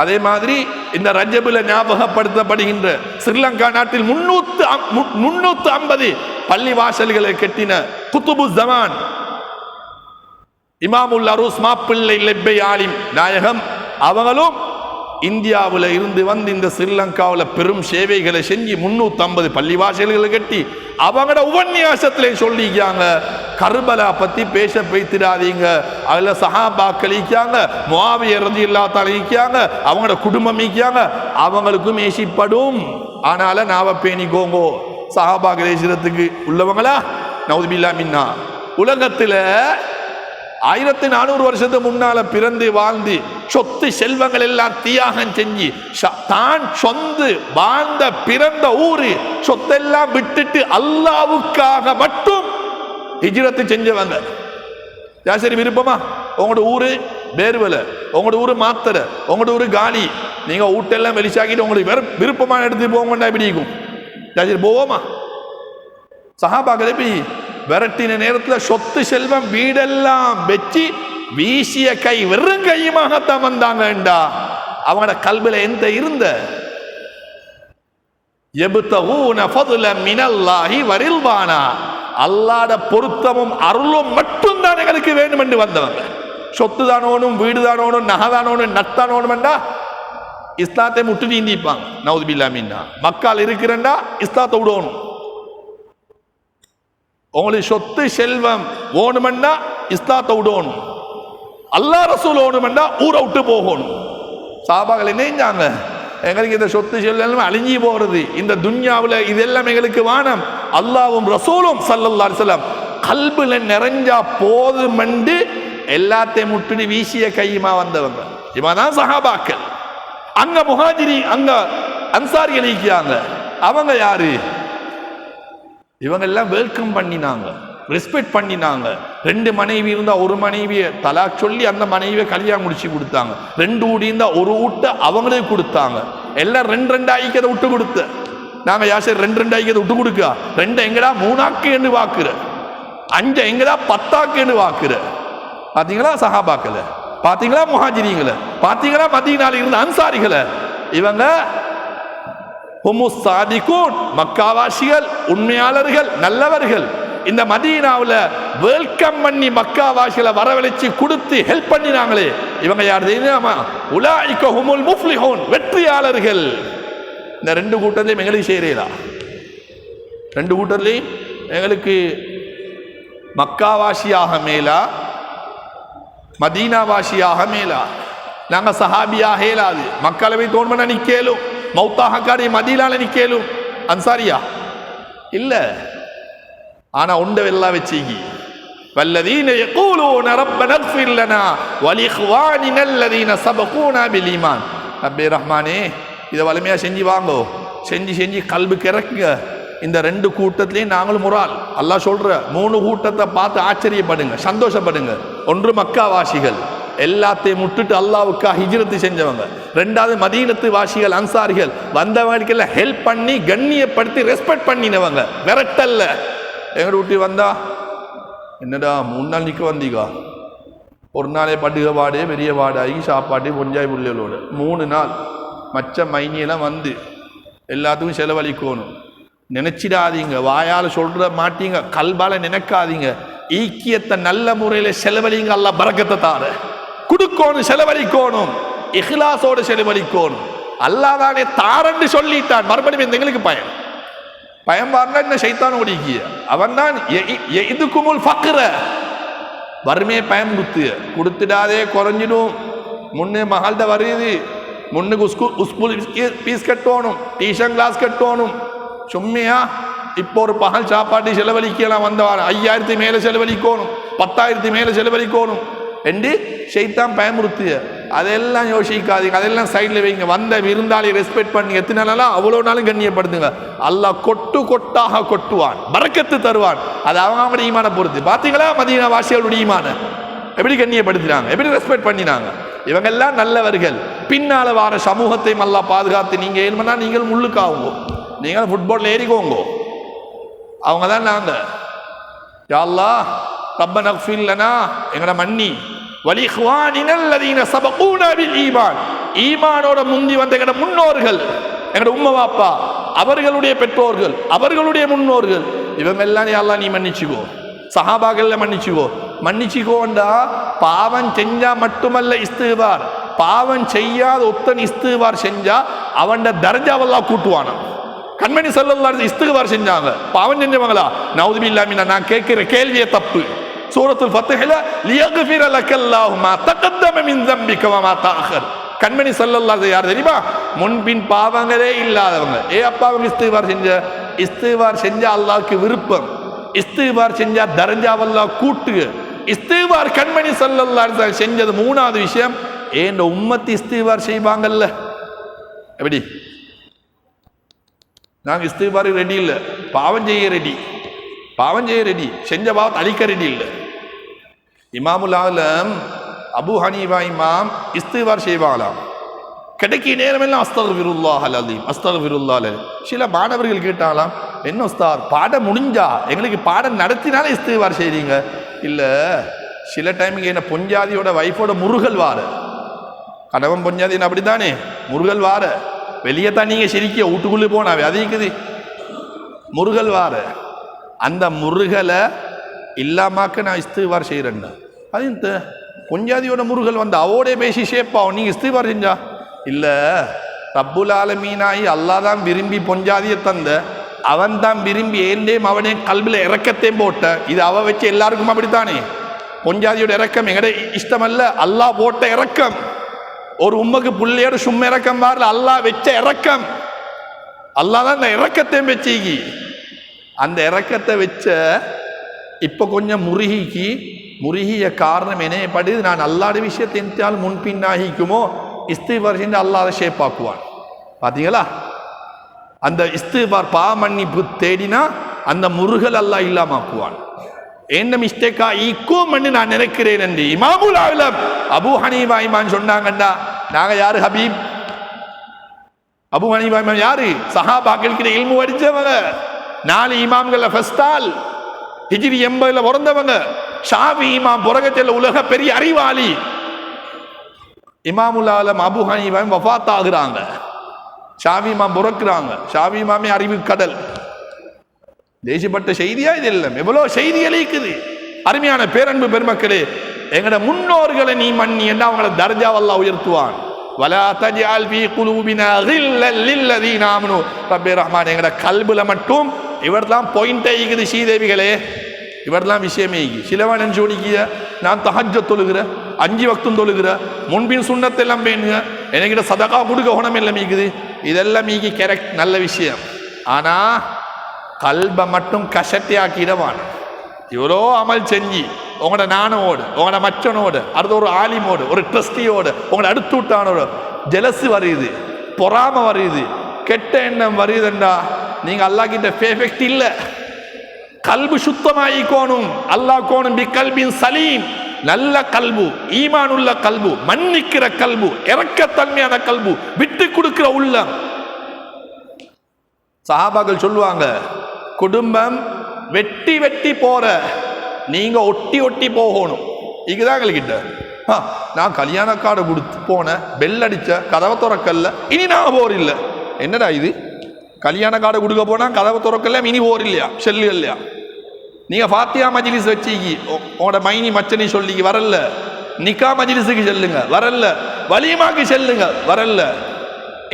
அதே மாதிரி இந்த ரஜபுல ஞாபகப்படுத்தப்படுகின்ற ஸ்ரீலங்கா நாட்டில் 350 பள்ளி வாசல்களை கட்டின குத்துபு ஜமான் இமாமுல் அரூஸ் மாப்பிள்ளை லெப்பை ஆலிம் நாயகம் அவங்களும் இந்தியாவில் இருந்து இந்த ஸ்ரீலங்காவில் பெரும் சேவைகளை செஞ்சு 350 பள்ளிவாசல்களை கட்டி அவங்களோட உபன்யாசத்திலே சொல்லிக்காங்க, கர்பலா பத்தி பேச பேத்திடாதீங்க, அதுல சஹாபாக்கள் இருக்காங்க, முஆவியா ரலியல்லாஹு தஆலா இருக்காங்க, அவங்களோட குடும்பம் இருக்காங்க, அவங்களுக்கும் ஏசிப்படும். ஆனால நாவ பேணிக்கோங்கோ. சஹாபாக்கள் ஏசுறதுக்கு உள்ளவங்களா? நவுதுபில்லாஹ் மின்னா. உலகத்துல 1400 வருஷத்துக்கு முன்னால பிறந்து வாழ்ந்து சொத்து செல்வங்கள் எல்லாம் தியாகம் செஞ்சு தான் சொந்த வாழ்ந்த பிறந்த ஊரு சொத்தெல்லாம் விட்டுட்டு அல்லாவுக்காக மட்டும் ஹிஜ்ரத் செஞ்சவங்க. சரி விருப்பமா? உங்களோட ஊரு பேர்வல, உங்களோட ஊரு மாத்தர, உங்களோட ஊரு காலி, நீங்க ஊட்டெல்லாம் வெளிச்சாக்கிட்டு உங்களுக்கு விருப்பமான எடுத்து போங்கண்டா எப்படி இருக்கும்? சரி போவோமா? சஹாபாக்களை போய் விரட்டின நேரத்தில் சொத்து செல்வம் வீடெல்லாம் வச்சு வீசிய கை வெறும் கையுமாகத்தான் வந்தாங்கண்டா. அவங்களோட கல்வில எந்த இருந்த அல்லாஹ்வுடைய பொருத்தமும் அருளும் மட்டும்தான் எங்களுக்கு வேண்டும் என்று வந்தவங்க. சொத்து தானோனும் வீடு தானோனும் நகை தானோனும் நட்டானோனும் என்றா இஸ்லாத்தை முட்டு நீந்திப்பாங்க. நவுதுபில்லா மின்னா. மக்கால் இருக்கிறண்டா இஸ்லாத்தை விடணும். உங்களுக்கு சொத்து செல்வம் ஓணுமெண்டா இஸ்லாத்தை விடணும். அல்லாஹ் ரசூல் ஓணுமெண்டா ஊரை விட்டு போகணும். சஹாபாக்கள் என்னஞ்சாங்க, எங்களுக்கு இந்த சொத்து செல்வம் அழிஞ்சி போகிறது, இந்த துன்யாவில் இதெல்லாம் எங்களுக்கு வானம், அல்லாஹ்வும் ரசூலும் ஸல்லல்லாஹு அலைஹி வஸல்லம் கல்புல நிறைஞ்சா போதுமென்று எல்லாத்தையும் முட்டுடி வீசிய கையுமா வந்தவங்க. இவதான் சஹாபாக்கள். அங்க முஹாஜிரி, அங்க அன்சாரிகள் இருக்கிறாங்க. அவங்க யாரு? இவங்க எல்லாம் வெல்கம் பண்ணினாங்க, ரெஸ்பெக்ட் பண்ணினாங்க. 2 மனைவி இருந்தா ஒரு மனைவியை தலாக் சொல்லி அந்த மனைவியை கல்யாணம் முடிச்சு கொடுத்தாங்க. 2 ஊடி இருந்தா ஒரு ஊட்ட அவங்களே கொடுத்தாங்க. எல்லாம் 2 ஐக்கியத்தை விட்டு கொடுத்து நாங்க யாசர் 2 ஐக்கியத்தை விட்டு கொடுக்க 2 எங்கடா 3ஆக்கு என்று வாக்குற, 5 எங்கடா 10ஆக்கு என்று வாக்குற. பாத்தீங்களா சஹாபாக்களை, பாத்தீங்களா முஹாஜிரிங்களை, பாத்தீங்களா மதீனால இருந்த அன்சாரிகளை. இவங்க ஹுமுஸ் சாதிகூன், மக்காவாசிகள், உண்மையாளர்கள், நல்லவர்கள். இந்த மதீனாவில் வெல்கம் பண்ணி மக்காவாசிகளை வரவழைச்சு கொடுத்து ஹெல்ப் பண்ணினாங்களே, இவங்க யார் தெரியுமா? உலாயிக ஹுமுல் முஃப்லிஹூன், வெற்றியாளர்கள். இந்த 2 கூட்டத்திலையும் எங்களுக்கு செய்கிறீங்களா? 2 கூட்டத்திலையும் எங்களுக்கு மக்காவாசியாக மேலா மதீனாவாசியாக மேலா? நாங்கள் சஹாபியாக இயலாது. மக்களை போய் தோன்மன நிற்கலும், மௌத்தாக காடி மதீனால நிற்கலும். அன்சாரியா இல்ல. ஆனா உண்டவெல்லாம் வச்சுக்கி வல்லதீன யகூலூன ரப்பனா இக்ஃபிர் லனா வலிஇக்வானினா அல்லதீன சபகூனா பில் ஈமான். ரப்பே ரஹ்மானே, இதை வலிமையா செஞ்சு வாங்கோ, செஞ்சு கல்புக்கு இறக்குங்க. இந்த 2 கூட்டத்திலையும் நாங்களும் முறால். அல்லாஹ் சொல்ற 3 கூட்டத்தை பார்த்து ஆச்சரியப்படுங்க, சந்தோஷப்படுங்க. ஒன்று மக்காவாசிகள், எல்லாத்தையும் முட்டுட்டு அல்லாவுக்காக ஹிஜ்ரத்து செஞ்சவங்க. 2வது மதீனத்து வாசிகள், அன்சாரிகள், வந்தவங்களுக்கெல்லாம் ஹெல்ப் பண்ணி கண்ணியப்படுத்தி ரெஸ்பெக்ட் பண்ணினவங்க. விரட்டல்ல. எங்களை விட்டு வந்தா என்னடா 3 நாள் நிற்க வந்தீங்க, ஒரு நாளே படுக வாடு பெரிய வாடாகி சாப்பாடு பொஞ்சாய் புள்ளைகளோட 3 நாள் மச்ச மைனியெல்லாம் வந்து எல்லாத்துக்கும் செலவழிக்கணும். நினைச்சிடாதீங்க, வாயால் சொல்ற மாட்டீங்க, கல்பால நினைக்காதீங்க. ஈக்கியத்தை நல்ல முறையில் செலவழிங்க. அல்லாஹ் பரக்கத்தை தார கொடுக்கணும், செலவழிக்கணும், இஹ்லாஸோட செலவழிக்கணும். அல்லாஹ் தானே தாரன்னு சொல்லிட்டான். மறுபடியும் எங்களுக்கு பயம் பாருங்க. இந்த ஷைத்தான் ஓடிக்கிய அவன் தான் இதுக்குமுல் ஃபக்ர, வறுமையை பயம் கொடுத்துடாதே, குறைஞ்சிடும். முன்னே மகள்கிட்ட வருது, முன்னுக்கு ஸ்கூல் ஃபீஸ் கட்டணும், டியூஷன் கிளாஸ் கட்டணும். சும்மையா இப்போ ஒரு பகல் சாப்பாட்டு செலவழிக்கலாம் வந்தவாறு 5000 மேலே செலவழிக்கணும், 10,000 மேலே செலவழிக்கணும் என்று ஷைத்தான் பயமுறுத்திய. அதெல்லாம் யோசிக்காதீங்க, அதெல்லாம் சைடில் வைங்க. வந்த விருந்தாளி ரெஸ்பெக்ட் பண்ணி எத்தனை நாளாம் அவ்வளோ நாளும் கண்ணியப்படுத்துங்க. அல்லாஹ் கொட்டாக கொட்டுவான், பரக்கத்து தருவான். அது அவங்க ஈமான பொறுத்து. பார்த்தீங்களா மதீனா வாசிகளுடைய ஈமான எப்படி கண்ணியப்படுத்தினாங்க, எப்படி ரெஸ்பெக்ட் பண்ணினாங்க. இவங்கெல்லாம் நல்லவர்கள். பின்னால வார சமூகத்தையும் அல்லாஹ் பாதுகாத்து. நீங்க ஏழுமனா நீங்கள் முள்ளுக்காவுங்க, நீங்கள் ஃபுட்பால் ஏறிக்கோங்க. அவங்க தான் நாங்கள். யா அல்லாஹ் ரப்பனா இக்ஃபிர் லனா, எங்கட மன்னி, வலிஇக்வானினா அல்லதீன சபகூனா பில் ஈமான், ஈமானோட முந்தி வந்த எங்கட முன்னோர்கள், எங்கட உம்மா வாப்பா, அவர்களுடைய பெற்றோர்கள், அவர்களுடைய முன்னோர்கள், இவங்க எல்லாம் யா அல்லாஹ் நீ மன்னிச்சுக்கோ. சஹாபாக்கள் மன்னிச்சுக்கோண்டா. பாவம் செஞ்சா மட்டுமல்ல இஸ்திக்பார், பாவம் செய்யாத ஒத்தன் இஸ்திக்பார் செஞ்சா அவன் தர்ஜாவெல்லாம் கூட்டுவானா. கண்மணி ஸல்லல்லாஹு அலைஹி இஸ்திக்பார் செஞ்சாங்க, பாவம் செஞ்சவங்களா? நவுதுபில்லாஹ் மினா. நான் கேட்கிற கேள்வியே தப்பு. சூரத்துல் ஃபத்ஹில லியக்ஃபிர லக்கல்லாஹு மா தகத்தம மின் ஸம்பிக வ மா தஅഖர். கண்மணி ஸல்லல்லாஹு அலைஹி யார் தெரியுமா? முன்பின் பாவங்களே இல்லாதவங்க. அப்பா அவங்க இஸ்திக்பார் செஞ்சா அல்லாஹ்வுக்கு விருப்பம். இஸ்திக்பார் செஞ்சா தர்ஜாவெல்லாம் கூட்டு. இஸ்திக்பார் கண்மணி ஸல்லல்லாஹு அலைஹி வஸல்லம் செஞ்சது 3வது விஷயம். ஏன் உம்மத்து இஸ்திக்பார் செய்வாங்கல்ல, எப்படி? நாங்கள் இஸ்திக்பாருக்கு ரெடி இல்லை, பாவம் செய்ய ரெடி, செஞ்ச பாவத்தை அழிக்க ரெடி இல்லை. இமாமுல் ஆலம் அபு ஹனீஃபா இமாம் இஸ்திக்பார் செய்வாங்களாம். கிடைக்கிற நேரமெல்லாம் அஸ்தக்ஃபிருல்லாஹ் அல்-அலீம், அஸ்தக்ஃபிருல்லாஹ் அல்-அலீம். சில மாணவர்கள் கேட்டாலாம், என்ன உஸ்தாத் பாடம் முடிஞ்சா எங்களுக்கு பாடம் நடத்தினாலே இஸ்திக்பார் செய்றீங்க? இல்லை, சில டைமுக்கு என்ன பொஞ்சாதியோட வைஃபோட முருகல் வார, கணவன் பொஞ்சாதி அப்படித்தானே முருகல் வார, வெளியே தான் நீங்கள் சிரிக்க வீட்டுக்குள்ளே போனாவே அது இருக்குது முருகல் வார. அந்த முருகலை இல்லாமாக்க நான் இஸ்திக்பார் செய்கிறேன்னா அது இந்த பொஞ்சாதியோட முருகல் வந்து அவோடே பேசி ஷேப்பாகும். நீங்கள் இஸ்திக்பார் செஞ்சா இல்லை, ரப்புல் ஆலமீனாயி அல்லாஹ் தான் விரும்பி பொஞ்சாதியை தந்த, அவன் தான் விரும்பி ஏந்தேம் அவனே கல்வியில் இறக்கத்தையும் போட்ட. இது அவ வச்சு எல்லாருக்கும் அப்படித்தானே. பொஞ்சாதியோட இறக்கம் எங்கட இஷ்டம் அல்ல, அல்லாஹ் போட்ட இறக்கம். ஒரு உம்மக்கு புள்ளையோட சும்மா இறக்கம் பாருல, அல்லாஹ் வச்ச இறக்கம். அல்லாஹ் தான் அந்த இறக்கத்தையும் வச்சிக்கி. அந்த இறக்கத்தை வச்ச இப்போ கொஞ்சம் முருகிய காரணம் என்னையப்படுது, நான் அல்லாட விஷயத்தை எந்தாலும் முன்பின்னாகிக்குமோ இஸ்திஃபார் செஞ்சு அல்லாஹ் அதை ஷேப்பாக்குவான். பார்த்தீங்களா? அந்த இஸ்திஃபார் பாவமன்னிப்பு தேடினா அந்த முருகல் அல்லாஹ் இல்லாமாக்குவான். என்ன மிஸ்டேக்கா ஈக்கும் நான் நினைக்கிறேன் என்று இமாமுல் ஆலம் அபூ ஹனீஃபா இமாம் சொன்னாங்கண்டா. நாங்கள் யாரு ஹபீப்? அபூ ஹனீஃபா இமாம் யாரு? சஹாபாக்களுக்கு இல்மு படித்தவங்க, 4 இமாம்கள ஃபர்ஸ்ட் ஆள், ஹிஜ்ரி 80ல பிறந்தவங்க. ஷாஃபி இமாம் புறகத்தில் உலக பெரிய அறிவாளி. இமாமுல் ஆலம் அபூ ஹனீஃபா வஃபாத் ஆகுறாங்க, ஷாஃபி இமாம் புறக்குறாங்க. ஷாஃபி இமாமே அறிவு கடல். தேசிப்பட்ட செய்தியா இது எல்லாம்? எவ்வளோ செய்திகள் இருக்குது. அருமையான பேரன்பு பெருமக்களே, எங்கட முன்னோர்களை நீ மன்னி என்ன அவங்கள தர்ஜாவை அல்லாஹ் உயர்த்துவான். வலா தஜ்அல் ஃபீ குலூபினா கில்லல் லில்லதீன ஆமனூ ரப்பி ரஹ்மான். எங்கட கல்புல மட்டும் இவர்தான் பாயிண்டே இருக்குது. ஸ்ரீதேவிகளே, இவர்தான் விஷயமே. சிலவா நினைச்சு ஓடிக்கிய நான் தஹஜ்ஜத் தொழுகிற, 5 வக்தும் தொழுகிற, முன்பின் சுன்னத்தை எல்லாம் பேணுங்க, என்கிட்ட சதகா கொடுக்க குணம் எல்லாம் மீக்குது. இதெல்லாம் மீக்கி கரெக்ட், நல்ல விஷயம். ஆனா கல்பை மட்டும் கஷட்டியாக்கிடவான். இவ்வளோ அமல் செஞ்சு உங்களோட நானோடு, உங்களோட மச்சனோடு, அடுத்த ஒரு ஆலிமோடு, ஒரு ட்ரஸ்டியோடு, உங்களோட அடுத்து விட்டானோட ஜெலசு வருது, பொறாம வருது, கெட்ட எண்ணம் வருதுண்டா நீங்க அல்லாஹ் கிட்ட பெர்ஃபெக்ட் இல்லை. கல்பு சுத்தமாயிக்கோணும். அல்லாஹ் கோணும் பி கல்பின் சலீம். நல்ல கல்பு, ஈமான் உள்ள கல்பு, மன்னிக்கிற கல்பு, இறக்கத்தன்மையான கல்பு, விட்டு கொடுக்கிற உள்ளம். சஹாபாக்கள் சொல்லுவாங்க, குடும்பம் வெட்டி வெட்டி போற, நீங்க ஒட்டி ஒட்டி போகணும். இதுதான் எங்ககிட்ட நான் கல்யாண கார்டு கொடுத்து போனேன், பெல் அடிச்ச, கதவை திறக்கல, இனி நான் போர் இல்லை. என்னடா இது? கல்யாண கார்டு கொடுக்க போனா கதவை திறக்கல, இனி போர் இல்லையா, செல்லு இல்லையா? நீங்க ஃபாத்தியா மஜ்லிஸ் வச்சிக்கி உங்களோட மைனி மச்சனி சொல்லிக்கு வரல, நிக்கா மஜ்லிஸுக்கு செல்லுங்க வரல, வலிமாக்கு செல்லுங்க வரல,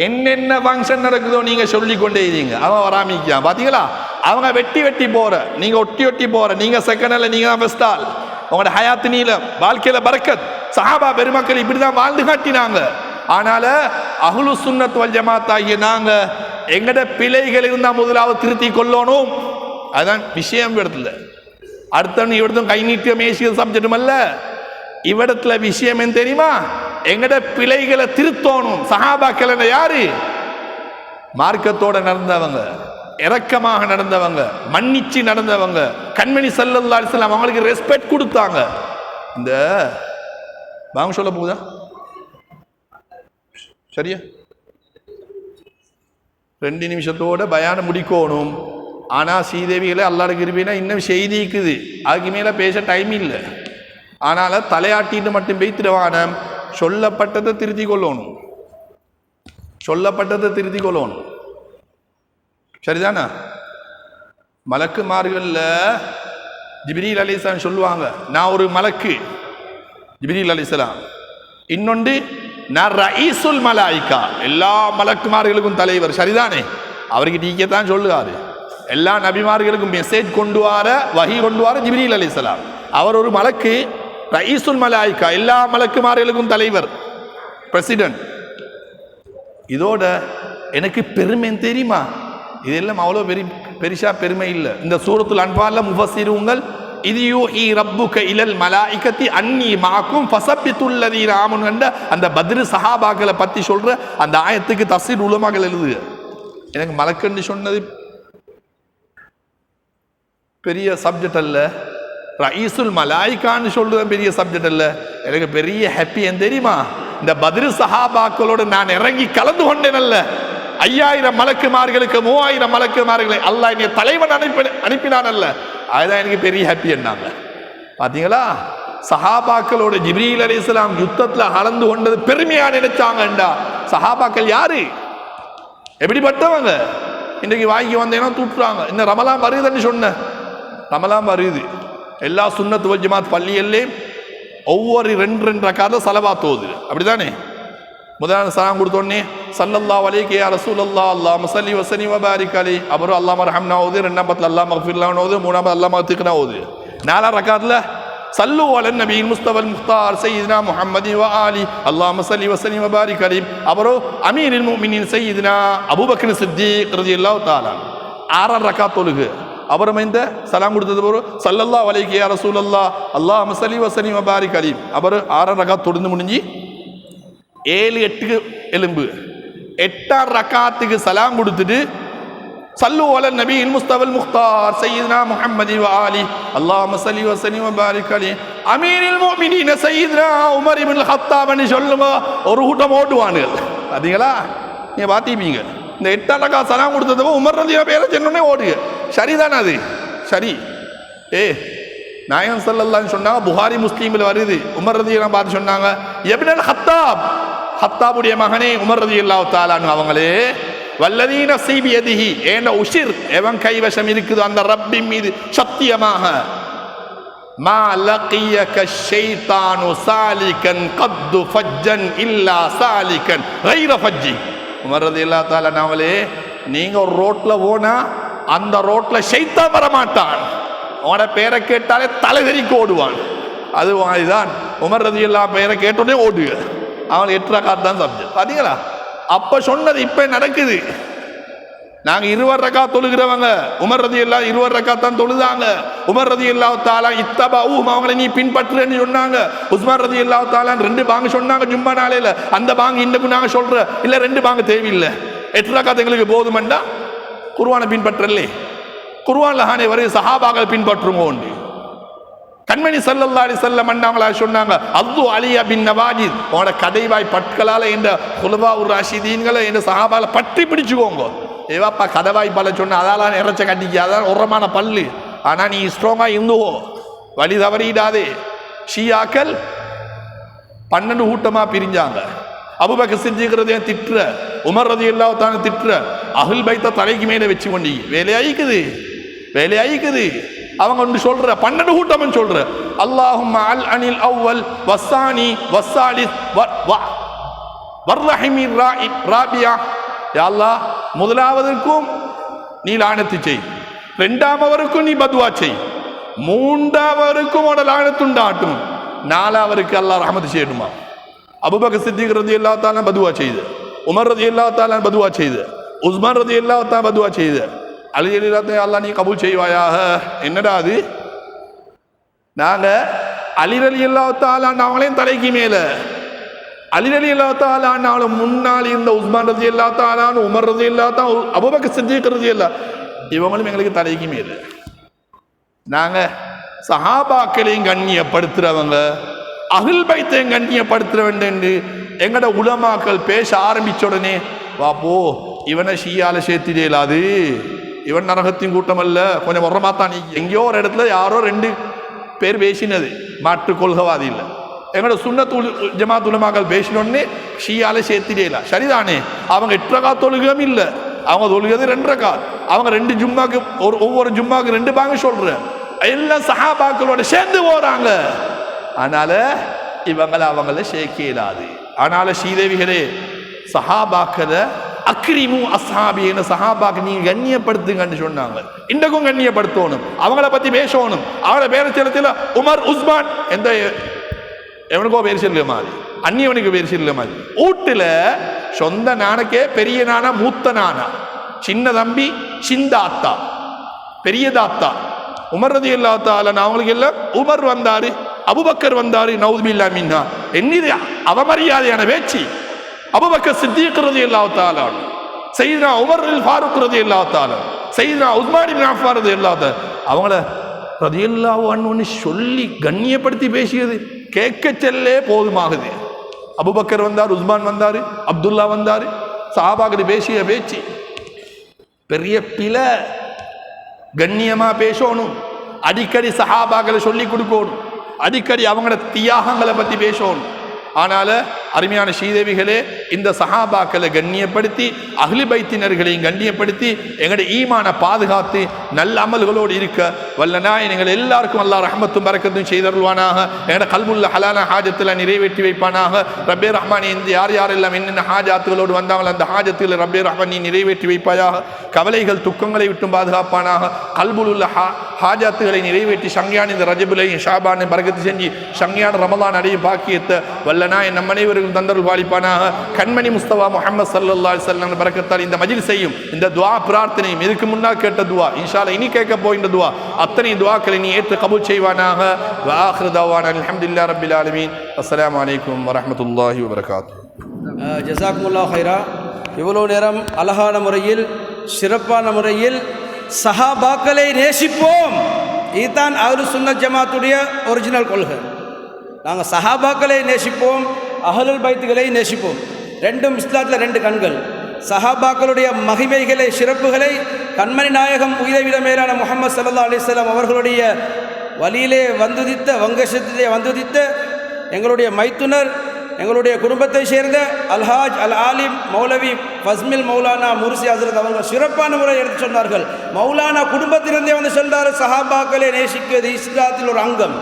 என்னென்ன ஃபங்க்ஷன் நடக்குதோ நீங்க சொல்லி கொண்டே இருங்க, அவன் வராமிக்கான். பாத்தீங்களா? அவங்க வெட்டி வெட்டி போற, நீங்க ஒட்டி ஒட்டி போற, நீங்க செகண்ட்ல நீங்க தான் ஃபர்ஸ்ட் ஆள். உங்களோட ஹயாத்து நீளம், வாழ்க்கையில பரக்கத். சஹாபா பெருமக்கள் இப்படிதான் வாழ்ந்து காட்டினாங்க. ஆனால அஹ்லு சுன்னத் வல் ஜமாத் ஆகிய நாங்க எங்கட பிழைகள் இருந்தா முதலாவது திருத்தி கொள்ளணும். அதுதான் விஷயம். இடத்துல அடுத்தவன் இவடத்தும் கை நீட்டிய மேசிய சப்ஜெக்டும் அல்ல. இவ்விடத்துல விஷயம் என்ன தெரியுமா? எங்கட பிழைகளை திருத்தோணும். சஹாபாக்கள் யாரு? மார்க்கத்தோட நடந்தவங்க, இரக்கமாக நடந்தவங்க, மன்னிச்சு நடந்தவங்க. கண்மணி ஸல்லல்லாஹு அலைஹி வஸல்லம் அவங்களுக்கு ரெஸ்பெக்ட் கொடுத்தாங்க. இந்த வாங்க சொல்ல போகுதா? சரியா? 2 நிமிஷத்தோட பயான முடிக்கணும். ஆனா ஸ்ரீதேவிகளை அல்லாஹ் கிருபையினா இன்னும் செய்தி இருக்குது, அதுக்கு மேல பேச டைம் இல்லை. ஆனால தலையாட்டிட்டு மட்டும் பேய்த்திடுவான, சொல்லப்பட்டதை திருத்தி கொள்ளணும், சொல்லப்பட்டதை திருத்தி கொள்ளணும். சரிதானா? மலக்குமார்கள்ல ஜிப்ரீல் அலைஹிஸ்ஸலாம் சொல்லுவாங்க, நான் ஒரு மலக்கு, ஜிப்ரீல் அலைஹிஸ்ஸலாம். இன்னொன்று நான் ரஈசுல் மலாயிகா, எல்லா மலக்குமார்களுக்கும் தலைவர். சரிதானே? அவருக்கு டீக்கத்தான் சொல்லுவாரு. எல்லா நபிமார்களுக்கும் மெசேஜ் கொண்டு வர, வஹி கொண்டு வர ஜிப்ரீல் அலைஹிஸ்ஸலாம். அவர் ஒரு மலக்கு, ரஈசுல் மலாயிகா, எல்லா மலக்குமார்களுக்கும் தலைவர், பிரசிடென்ட். இதோட எனக்கு பெருமை தெரியுமா? இதெல்லாம் அவ்வளோ பெருசா பெருமை இல்லை. இந்த சூரத்துல் அன்ஃபால்ல முஃபஸ்ஸிரூன்கள் இது யூஹி ரப்புக இலல் மலாயிகத்தி அன்னி மாக்கும் ஃபஸப்பித்துல் லதீன ஆமனு என்ற அந்த பத்ரு சஹாபாக்களை பற்றி சொல்ற அந்த ஆயத்துக்கு தஃசீர் உலமாக்கள் எழுதுக. எனக்கு மலக்குன்னு சொன்னது பெரிய சப்ஜெக்ட் அல்ல, ரஈசுல் மலாயிகான்னு சொல்றது பெரிய சப்ஜெக்ட் அல்ல. எனக்கு பெரிய ஹாப்பி ஏன் தெரியுமா? இந்த பத்ரு சஹாபாக்களோடு நான் இறங்கி கலந்து கொண்டேன். அல்ல 5000 மலக்குமார்களுக்கு 3000 மலக்குமார்களை அல்லாஹ் என்னை தலைவன் அனுப்பினான். அல்ல அதுதான் எனக்கு பெரிய ஹாப்பி என்னாங்க. பாத்தீங்களா? சஹாபாக்களோட ஜிப்ரீல் அலைஹிஸ்ஸலாம் யுத்தத்துல கலந்து கொண்டது பெருமையா நினைச்சாங்கண்டா. சஹாபாக்கள் யாரு? எப்படிப்பட்டவங்க? இன்றைக்கு வாங்கி வந்தேன்னா தூட்டுறாங்க. இன்னும் ரமலான் வருதுன்னு சொன்ன, ரமலான் வருது. எல்லா சுன்னத் வல் ஜமாத் பள்ளியிலே ஒவ்வொரு 2 ரக்காத்துல ஸலவாத் ஓதுது. அப்படிதானே? முதலாவது சலாம் கொடுத்தோடனே சல்லல்லாஹு அலைஹி யா ரசூலல்லாஹ் அல்லாஹும்ம ஸல்லி வ ஸல்லிம் வ பாரிக் அலைஹி. அப்புறம் அல்லாஹ் மர்ஹம்னா ஓது, ரெண்டாம் பத்துல அல்லாஹ் மக்ஃபிர்லாஹு ஓது, மூணாம் அல்லாஹ் மக்திக்னா ஓது. நாலாம் ரக்காத்துல சல்லு அலன் நபியில் முஸ்தபல் முக்தார் சையீதுனா முஹம்மதி வ ஆலி அல்லாஹும்ம ஸல்லி வ ஸல்லிம் வ பாரிக் அலைஹி. அப்புறம் அமீருல் முஃமினீன் சையீதுனா அபூபக்கர் சித்திக் ரலியல்லாஹு தஆலா. ஆறாம் ரக்காத் தொழுகு. அப்புறம் இந்த சலாம் கொடுத்தது போற சல்லல்லாஹு அலைஹி யா ரசூலல்லாஹ் அல்லாஹும்ம ஸல்லி வ ஸல்லிம் வ பாரிக் அலைஹி. அப்புறம் ஆறாம் ரக்காத் தொழுந்து முடிஞ்சு 7-8 எலும்பு. 8ஆம் ரக்காத்துக்கு சலாம் கொடுத்துட்டு சல்லு அலன் நபியில் முஸ்தபல் முக்தார் சையீதுனா முஹம்மதி வ ஆலி அல்லாஹும்ம ஸல்லி வ ஸல்லிம் வ பாரிக் அலைஹி. அமீருல் முஃமினீன் சையீதுனா உமர் இப்னுல் ஹத்தாப்னு சொல்லுங்க. ஒரு கூட்டம் ஓடுவானுகள். பாத்தீங்களா? நீங்க பாத்தீங்க. இந்த 8ஆம் ரக்காத் சலாம் கொடுத்ததுக்கு உமர் ரலியல்லாஹு பேரை சொன்னோடனே ஓடுங்க. சரிதானே அது? சரி. நாயகம் ஸல்லல்லாஹு அலைஹி சொன்னாங்க, புகாரி முஸ்லீமில் வருது. உமர் ரலியல்லாஹு பார்த்து சொன்னாங்க, இப்னுல் ஹத்தாப், ஹத்தாபுடைய மகனே உமர் ரலியல்லாஹு தஆலா அவங்களே, வல்லதீ நஃப்ஸி பியதிஹி, ஏன உஷிர் எவன் கைவசம் இருக்குது அந்த ரப்பின் மீது சத்தியமாக, மா லகியக ஷைத்தானு சாலிகன் கத்து ஃபஜ்ஜன் இல்லா சாலிகன் கைர ஃபஜ்ஜி. உமர் ரலியல்லாஹு தஆலா அவங்களே, நீங்க ஒரு ரோட்ல போனா அந்த ரோட்ல ஷைத்தான் வரமாட்டான். அவனோட பேரை கேட்டாலே தலைதெறிக்கு ஓடுவான். அதுதான் உமர் ரலியல்லாஹு பேரை கேட்டோடனே ஓடுங்க. அவன் 8 ரக்காத் தான் சப்ஜெக்ட். பாத்தீங்களா? அப்ப சொன்னது இப்ப நடக்குது. நாங்க 20 ரக்காத் தொழுகிறவங்க. உமர் ரலியல்லாஹு 20 ரக்காத் தான் தொழுதாங்க. உமர் ரலியல்லாஹு தஆலா இத்தபஉ, அவங்களை நீ பின்பற்றுன்னு சொன்னாங்க. உஸ்மான் ரலியல்லாஹு தஆலா 2 பாங்கு சொன்னாங்க ஜும்மா நாளையில. அந்த பாங்கு இன்னும் நாங்க சொல்ற இல்ல, 2 பாங்கு தேவையில்லை, 8 ரக்காத் எங்களுக்கு போதுமெண்டா குர்ஆனை பின்பற்றலே. குர்ஆன்ல ஹானே வரை சஹாபாக்கள் பின்பற்றுங்க. உண்டு கண்மணி ஸல்லல்லாஹு அலைஹி வஸல்லம் அண்ணாங்களா சொன்னாங்க, அல்லாஹு அலியா பின் நவாஜித், உங்களோட கதைவாய் பற்களால இந்த குலஃபாஉர் ராஷிதீன்களை இந்த சஹாபால பற்றி பிடிச்சுக்கோங்க. ஏவாப்பா கதவாய் பல்ல சொன்ன அதால இறைச்ச கட்டிக்க, அதான் உரமான பல்லு. ஆனா நீ ஸ்ட்ராங்கா இருந்துவோ, வழி தவறிடாதே. ஷியாக்கள் 12 கூட்டமா பிரிஞ்சாங்க. அபூபக்கர் சித்திக் ரலியல்லாஹு திட்ற, உமர் ரலியல்லாஹு தஆலா திட்ற, அஹ்ல் பைத்த தலைக்கு மேல வச்சு கொண்டு வேலையாயிக்குது. அவங்க ஒன்று சொல்ற 12 கூட்டம் சொல்ற, அல்லாஹும்ம அல் அனில் அவ்வல் வஸ்ஸானி வஸ்ஸாலிஸ் வர்ரஹிமிர் ராபியா. யா அல்லாஹ், முதலாவதற்கும் நீ லானத்து செய், 2ஆமவருக்கும் நீ பத்வா செய், 3ஆவருக்கும் உட லானத்துண்டாட்டும், 4ஆவருக்கு அல்லாஹ் ரஹ்மத் செய்யணுமா. அபூபக்கர் சித்திக் ரலியல்லாஹு தஆலா பத்வா செய்து, உமர் ரலியல்லாஹு தஆலா பத்வா செய்து, உஸ்மான் ரலியல்லாஹு தஆலா பத்வா செய்து, அலி ரலியல்லாஹு அல்லாஹ் நீ கபூல் செய்வாயாக. என்னடா அது? நாங்க அலி ரலியல்லாஹு தஆலா அவங்களையும் தலைக்கு மேல, அலி ரலியல்லாஹு தஆலா முன்னால் இருந்த உஸ்மான் ரலியல்லாஹு தஆலா, உமர் ரலியல்லாஹு தஆலா, அபூபக்கர் சித்திக் ரலியல்லாஹு இவங்களும் எங்களுக்கு தலைக்கு மேல. நாங்க சஹாபாக்களையும் கண்ணியப்படுத்துறவங்க, அஹ்ல் பைத்தையும் கண்ணியப்படுத்துற வேண்டும் எங்கட உலமாக்கள் பேச ஆரம்பிச்ச உடனே, வா போ, இவனை ஷியால சேர்த்திடலாது, இவன் நரகத்தின் கூட்டம் அல்ல, கொஞ்சம் வரமாத்தான். நீ எங்கேயோ ஒரு இடத்துல யாரோ 2 பேர் பேசினது மாற்று கொள்கவாதி இல்லை. எங்களோட சுன்னத் ஜமாத் உலமாக்கள் பேசினோடனே ஷியால சேர்த்திடலாம். சரிதானே? அவங்க 8 ரக்காத் தொழுகம் இல்லை, அவங்க தொழுகிறது 2 ரக்காத். அவங்க 2 ஜும்மாக்கு ஒவ்வொரு ஜும்மாக்கு 2 பாங்க சொல்ற, எல்லாம் சஹாபாக்களோட சேர்ந்து போறாங்க. அதனால இவங்களை அவங்கள சேர்க்கலாது. அதனால ஸ்ரீதேவிகளே, சஹாபாக்களை அக்ரிமு அஸ்ஹாபின்னு சஹாபாக்கு நீங்க கண்ணியப்படுத்துங்கன்னு சொன்னாங்க. இன்றைக்கும் கண்ணியப்படுத்தணும், அவங்கள பத்தி பேசணும். அவங்கள பேரை செலுத்தல உமர் உஸ்மான் எந்த எவனுக்கோ பேர் சொல்ல மாதிரி, அந்நியவனுக்கு பேர் சொல்ல மாதிரி. வீட்டுல சொந்த நானக்கே பெரிய நானா மூத்த நானா, சின்ன தம்பி சிந்த அத்தா பெரிய தாத்தா. உமர் ரலியல்லாஹு தஆலா அவங்களுக்கு எல்லாம் உமர் வந்தாரு, அபூபக்கர் வந்தாரு, நவுது பில்லாஹ் மின்ஹா. என்னது அவமரியாதையான பேச்சு. அபூபக்கர் சித்திக் ரலியல்லாஹு தஆலா, சையதுனா உமர் அல் ஃபாரூக் ரலியல்லாஹு தஆலா, சையதுனா உஸ்மான் இப்னு அஃபான் ரலியல்லாஹு தஆலா அவங்கள ரலியல்லாஹு அன்ஹு சொல்லி கண்ணியப்படுத்தி பேசியது கேட்க செல்லே போதுமாகுது. அபூபக்கர் வந்தார், உஸ்மான் வந்தாரு, அப்துல்லா வந்தாரு, சஹாபாக்கள் பேசிய பேச்சு பெரிய பிழை. கண்ணியமா பேசணும், அடிக்கடி சஹாபாக்களை சொல்லி கொடுக்கணும், அடிக்கடி அவங்களோட தியாகங்களை பத்தி பேசணும். ஆனால அருமையான ஸ்ரீதேவிகளே, இந்த சஹாபாக்களை கண்ணியப்படுத்தி அஹ்லி பைத்தினர்களையும் கண்ணியப்படுத்தி எங்களுடைய ஈமான பாதுகாத்து நல்ல அமல்களோடு இருக்க வல்லனா எங்கள் எல்லாருக்கும் அல்லாஹ் ரஹ்மத்தும் பரக்கத்தும் செய்தருள்வானாக. எங்களோட கல்புல்ல ஹலான ஹாஜத்தில் நிறைவேற்றி வைப்பானாக. ரப்பே ரஹ்மான் இந்த யார் யாரெல்லாம் என்னென்ன ஹாஜாத்துகளோடு வந்தாங்களோ அந்த ஹாஜத்தில் ரப்பே ரஹ்மான் நீ நிறைவேற்றி வைப்பாயாக. கவலைகள் துக்கங்களை விட்டும் பாதுகாப்பானாக. கல்புல் உள்ள ஹாஜாத்துகளை நிறைவேற்றி சங்கையான இந்த ரஜபுலையும் ஷாபானை பரக்கத்து செஞ்சு சங்கையான ரமலான் அடையும் பாக்கியத்தை வல்லனா என் நம் அனைவருக்கும் தந்தருள் வாழிப்பானாக. கண்மணி முஸ்தபா முஹம்மது ஸல்லல்லாஹு அலைஹி வஸல்லம் பரக்கத்தால் இந்த மஜ்லிஸையும் இந்த துஆ பிரார்த்தனையும் இதுக்கு முன்னால் கேட்ட துஆ இன்ஷா அல்லாஹ் இனி கேட்க போகின்ற துஆ அத்தனை துஆக்களை நீ ஏற்று கபூல் செய்வானாக. வ ஆகிரு தஅவானா அல்ஹம்துலில்லாஹி ரப்பில் ஆலமீன். அஸ்ஸலாமு அலைக்கும் வரஹ்மத்துல்லாஹி வபரகாத்துஹு. ஜஸாக்குமுல்லாஹ் ஹைரா. இவ்வளோ நேரம் அழகான முறையில் சிறப்பான முறையில் சஹாபாக்களை நேசிப்போம், இதுதான் அஹ்லு சுன்னத் ஜமாத்துடைய ஒரிஜினல் கொள்கை. நாங்கள் சஹாபாக்களை நேசிப்போம், அஹ்லுல் பைத்துகளை நேசிப்போம். ரெண்டும் இஸ்லாத்தில் ரெண்டு கண்கள். சஹாபாக்களுடைய மகிமைகளை சிறப்புகளை கண்மணி நாயகம் உயிரை மேலான முஹம்மது ஸல்லல்லாஹு அலைஹி வஸல்லம் அவர்களுடைய வழியிலே வந்துதித்த வங்கசத்திலே வந்துதித்த எங்களுடைய மைத்துனர் எங்களுடைய குடும்பத்தை சேர்ந்த அல்ஹாஜ் அல் ஆலிம் மௌலவி ஃபஸ்மில் மௌலானா முர்சி ஹஸ்ரத் அவர்கள் சிறப்பான முறை எடுத்து சொன்னார்கள். மௌலானா குடும்பத்திலிருந்தே வந்து சொல்றாரு, சஹாபாக்களை நேசிக்கிறது இஸ்லாத்தில் ஒரு அங்கம்.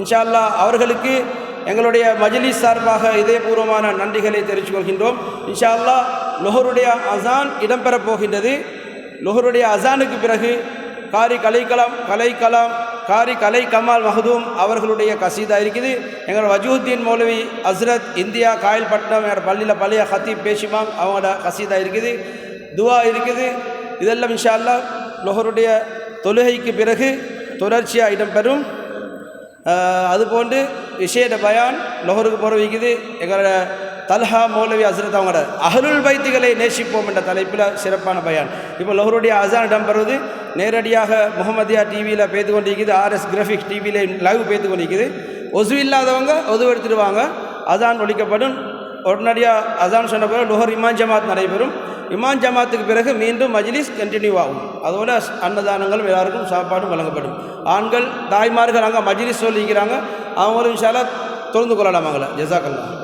இன்ஷா அல்லாஹ் அவர்களுக்கு எங்களுடைய மஜ்லிஸ் சார்பாக இதயபூர்வமான நன்றிகளை தெரிவித்துக் கொள்கின்றோம். இன்ஷா அல்லாஹ் லொஹருடைய அசான் இடம்பெறப் போகின்றது. லொஹருடைய அசானுக்கு பிறகு காரி கலை கமால் மஹதூம் அவர்களுடைய கசீதா இருக்குது. எங்களோட வஜூத்தீன் மௌலவி ஹஸ்ரத் இந்தியா காயல்பட்டினம் எங்களோட பள்ளியில் பழைய ஹத்தீப் பேஷிமாம் அவங்களோட கசீதா இருக்குது, துவா இருக்குது. இதெல்லாம் இன்ஷா அல்லாஹ் லொஹருடைய தொழுகைக்கு பிறகு தொடர்ச்சியாக இடம்பெறும். அதுபோன்று விஷேட பயான் லொஹருக்கு போகிறவிக்குது. எங்களோட தல்ஹா மௌலவி ஹஸ்ரத் அவங்களோட அஹ்லுல் பைத்துகளை நேசிப்போம் என்ற தலைப்பில் சிறப்பான பயான். இப்போ லொஹருடைய அசான் இடம்பெறுவது நேரடியாக முகமதியா டிவியில் பேத்து கொண்டிருக்குது, RS கிராஃபிக்ஸ் டிவியில் லைவ் பேத்து கொண்டிருக்குது. ஒசு இல்லாதவங்க ஒது எடுத்துடுவாங்க, அசான் ஒழிக்கப்படும். உடனடியாக அசான் சொன்ன பிறகு லொஹர் இமான் ஜமாத் நடைபெறும். இமான் ஜமாத்துக்கு பிறகு மீண்டும் மஜ்லிஸ் கண்டினியூ ஆகும். அதோட அன்னதானங்களும் எல்லாருக்கும் சாப்பாடும் வழங்கப்படும். ஆண்கள் தாய்மார்கள் அங்கே மஜ்லிஸ் சொல்லிக்கிறாங்க, அவங்களும் இன்ஷா அல்லாஹ் தொழுந்து கொள்ளலாம். அவங்கள ஜஸாக்கல்லாஹ்.